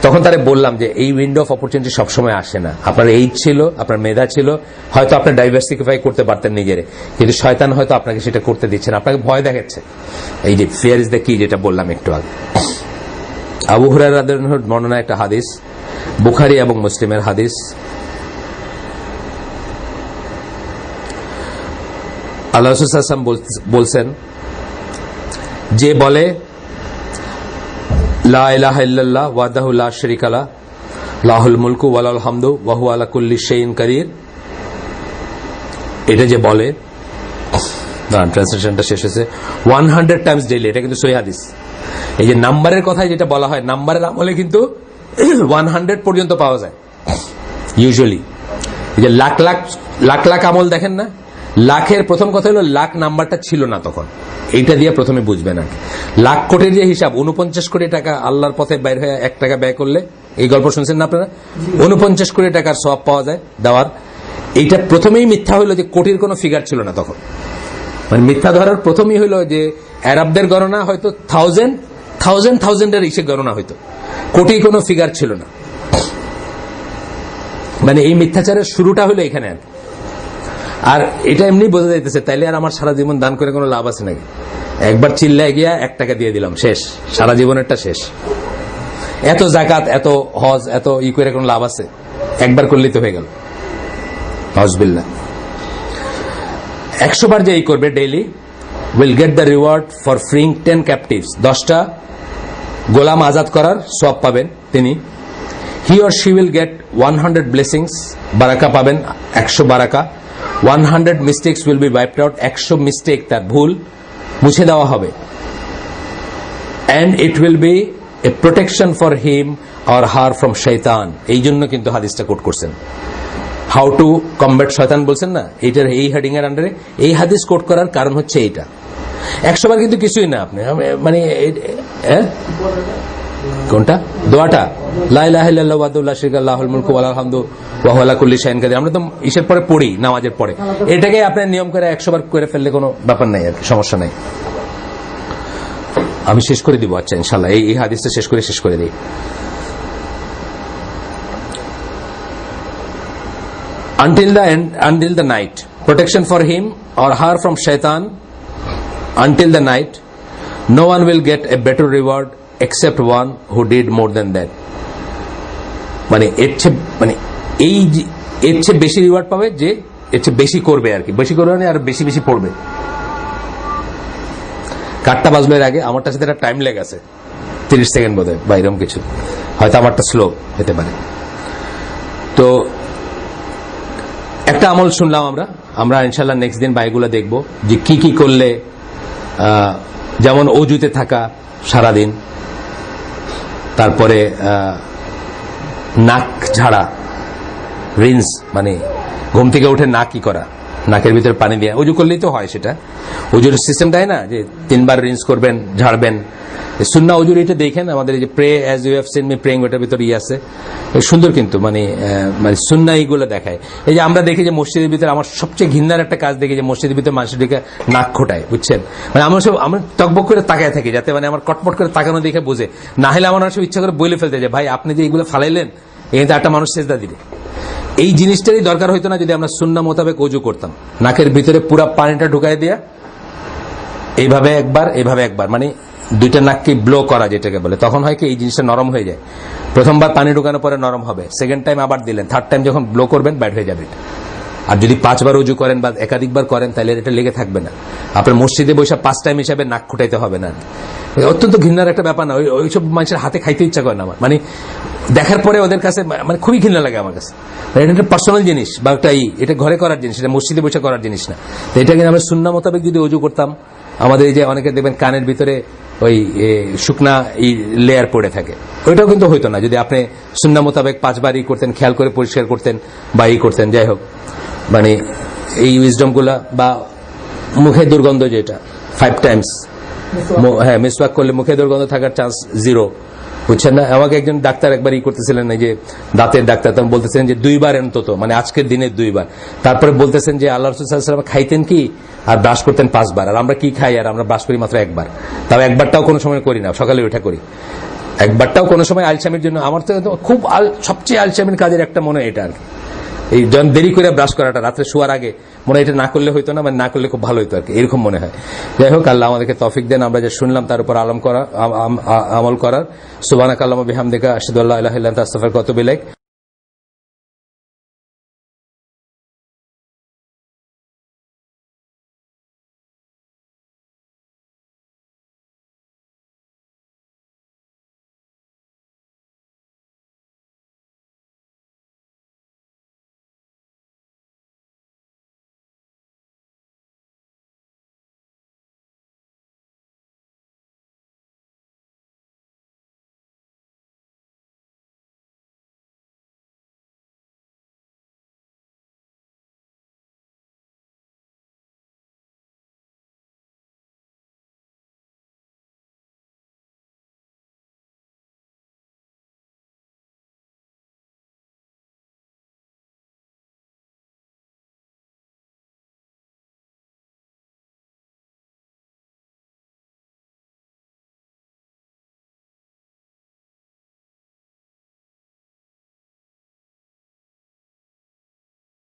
তখন তারে বললাম যে এই উইন্ডো অফ অপরচুনিটি সবসময় আসে না। আপনার এইজ ছিল, আপনার মেধা ছিল, হয়তো আপনি ডাইভার্সিফাই করতে পারতেন নিজেরে, কিন্তু শয়তান হয়তো আপনাকে সেটা করতে দিচ্ছে না, আপনাকে ভয় দেখাচ্ছে। এই যে ফিয়ার ইজ দ্য কি, যেটা বললাম একটু আগে। আবু হুরায়রা রাদিয়াল্লাহু আনহু বর্ণনা একটা হাদিস, বুখারী এবং মুসলিমের হাদিস। আল্লাহ রাসূল সাল্লাল্লাহু আলাইহি ওয়াসাল্লাম বলছেন, যে বলে লা ইলাহা ইল্লাল্লাহ ওয়াহদাহু লা শারীকা লাহু লাহুল মুলকু ওয়া লাহুল হামদু ওয়া হুয়া আলা কুল্লি শাইইন কাদির, এটা যে বলে, ট্রান্সলেশনটা শেষ হয়েছে, 100 টাইমস ডেইলি, এটা কিন্তু সহিহ হাদিস। এই যে নাম্বারের কথাই যেটা বলা হয়, নাম্বারের আমলে কিন্তু 100 পর্যন্ত পাওয়া যায় ইউজুয়ালি। এই যে লাখ লাখ লাখ লাখ আমল দেখেন না, লাখের প্রথম কথা হলো লাখ নাম্বারটা ছিল না তখন, এইটা দিয়ে প্রথমে বুঝবেন আর কি। লাখ কোটির যে হিসাব, 49 কোটি টাকা আল্লাহর পথে বাইর হয়ে 1 টাকা ব্যয় করলে, এই গল্প শুনছেন না আপনারা, 49 কোটি টাকার সওয়াব পাওয়া যায় দেওয়ার। এইটা প্রথমেই মিথ্যা হইলো যে কোটির কোনো ফিগার ছিল না তখন, মানে মিথ্যা ধরার প্রথমেই হইলো যে আরবদের গণনা হয়তো থাউজেন্ডের ইসে গণনা হইতো, কোটি কোনো ফিগার ছিল না। মানে এই মিথ্যাচারের শুরুটা হলো এখানে আর কি। আর এটা এমনি বোঝা যাইতেছে, তাইলে আর আমার সারা জীবন দান করে কোনো লাভ আছে নাকি? একবার চিল্লায় গিয়া 1 টাকা দিয়ে দিলাম, শেষ, সারা জীবনেরটা শেষ। এত যাকাত, এত হজ, এত ই করে কোনো লাভ আছে? একবার করলেই তো হয়ে গেল। হজবিল্লাহ। 100 বার যে ই করবে daily, will get the reward for freeing 10 captives, 10টা গোলাম আজাদ করার সওয়াব পাবেন তিনি। He or she will get 100 blessings, বারাকা পাবেন 100 বারাকা। 100 mistakes will be wiped out, 100 mistake, তার ভুল মুছে দেওয়া হবে। And it will be a protection for him or her from শয়তান। এই জন্য কিন্তু হাদিসটা কোট করছেন, হাউ টু কমব্যাট শয়তান বলছেন না, এইটার এই হেডিং এর আন্ডারে এই হাদিস কোট করার কারণ হচ্ছে এইটা। 100 বার কিন্তু কিছুই না, আপনি মানে কোনটা দোয়াটা, লা ইলাহা ইল্লাল্লাহু ওয়াহদাহু লা শারীকা লাহু লাহুল মুলকু ওয়া লাহুল হামদু ওয়া হুয়া আলা কুল্লি শাইইন কাদির, আমরা তো ইসের পরে পড়ি, নামাজের পরে। এটাকে আপনি নিয়ম করে 100 বার করে ফেললে কোনো ব্যাপার নাই আর কি, সমস্যা নাই। আমি শেষ করে দিব, আচ্ছা ইনশাআল্লাহ এই হাদিসটা শেষ করে দিই। until the night, protection for him or her from shaitan until the night. No one will get a better reward except one who did more than that. মানে এর চেয়ে বেশি রিওয়ার্ড পাবে যে এর চেয়ে বেশি করবে আর কি, বেশি করবে মানে আর বেশি বেশি পড়বে। কারটা বাজলো এর আগে, আমারটার সাথে একটা টাইম লেগ আছে 30 সেকেন্ড বোধ হয় বা এরকম কিছু, হয়তো আমারটা স্লো হতে পারে। তো একটা আমল শুনলাম আমরা ইনশাল্লাহ নেক্সট দিন বাইগুলো দেখব যে কি কি করলে, যেমন অজুতে থাকা সারাদিন, তারপরে নাক ঝাড়া, রিন্স, মানে ঘুম থেকে উঠে নাক কি করা, নাকের ভিতরে পানি দিয়ে অজু করলেই তো হয়। সেটা অজুর সিস্টেম তাই না, যে 3 বার রিন্স করবেন, ঝাড়বেন। সুন্নাহ অজুর এটা দেখেন, আমাদের এই যে pray as you have seen me praying, ওটার ভিতরে আছে সুন্দর, কিন্তু মানে সুন্নাহ এইগুলো দেখায়। এই যে আমরা দেখি যে মসজিদের ভিতরে, আমার সবচেয়ে ঘৃণার একটা কাজ দেখি যে মসজিদের ভিতরে মানুষের দিকে নাক খোটায়, বুঝছেন, মানে আমরা টকবক করে তাকায় থাকি, যাতে মানে আমার কটপট করে তাকানো দেখে বোঝে, না হলে আমার সব ইচ্ছা করে বলে ফেলতে যায়, ভাই আপনি যে এইগুলো ফালাইলেন, এখানে একটা মানুষ সেজদা দিবে। এই জিনিসটারই দরকার হইতো না যদি আমরা সুন্নাহ মোতাবেক অজু করতাম, নাকের ভিতরে পুরো পানিটা ঢুকাই দিয়া এইভাবে একবার, মানে 2টা নাককে ব্লো করা যেটাকে বলে, তখন হয় কি এই জিনিসটা নরম হয়ে যায়। প্রথমবার পানি ঢুকানোর পরে নরম হবে, সেকেন্ড টাইম আবার দিলেন, থার্ড টাইম যখন ব্লো করবেন ব্যাড হয়ে যাবে। আর যদি 5 বার উজু করেন বা একাধিকবার করেন, তাহলে এটা লেগে থাকবে না। আপনার মসজিদে বসে 5 টাইম হিসাবে নাক খুঁটাইতে হবে না। অত্যন্ত ঘৃণার একটা ব্যাপার না, ওইসব মানুষের হাতে খাইতে ইচ্ছা করে না আমার, মানে দেখার পরে ওদের কাছে মানে খুবই ঘৃণা লাগে আমার কাছে। এটা একটা পার্সোনাল জিনিস বা একটা এটা ঘরে করার জিনিস, এটা মসজিদে বসে করার জিনিস না। তো এটা কিন্তু আমরা সুন্নাহ মোতাবেক যদি অজু করতাম, আমাদের এই যে অনেকে দেখবেন কানের ভিতরে ওই শুকনা এই লেয়ার পড়ে থাকে, ওইটাও কিন্তু হইতো না যদি আপনি সুন্নাহ মোতাবেক 5 বারই করতেন, খেয়াল করে পরিষ্কার করতেন বা ই করতেন। যাই হোক, মানে এই উইজডম গুলা, বা মুখে দুর্গন্ধ যেটা 5 টাইমস, হ্যাঁ মিসওয়াক করলে মুখে দুর্গন্ধ থাকার চান্স 0, বুঝছেন না? আমাকে একজন ডাক্তার একবার করতেছিলেন, এই যে দাঁতের ডাক্তার, তখন বলতেছেন যে 2 বার অন্তত, মানে আজকের দিনে 2 বার। তারপরে বলতেছেন যে আল্লাহ রাসূল সাল্লাল্লাহু আলাইহি ওয়াসাল্লাম খাইতেন কি আর ব্রাশ করতেন 5 বার, আর আমরা কি খাই আর আমরা ব্রাশ করি মাত্র 1 বার। তাও 1 বারটাও কোনো সময় করি না, সকালে উঠা করি 1 বারটাও কোনো সময় আলসামির জন্য। আমার তো খুব সবচেয়ে আলসামির কাজের একটা মনে হয় এটা আর কি, এই যখন দেরি করে ব্রাশ করাটা রাত্রে শোয়ার আগে মনে হয় এটা না করলে হইতো না, মানে না করলে খুব ভালো হইতো আর কি, এরকম মনে হয়। যাই হোক, আল্লাহ আমাদেরকে তৌফিক দেন আমরা যা শুনলাম তার উপর আমল করার। সুবহানাকাল্লাহুম্মা বিহামদিকা আশহাদু আল্লা ইলাহা ইল্লা আনতা আস্তাগফিরুকা ওয়া আতুবু ইলাইক।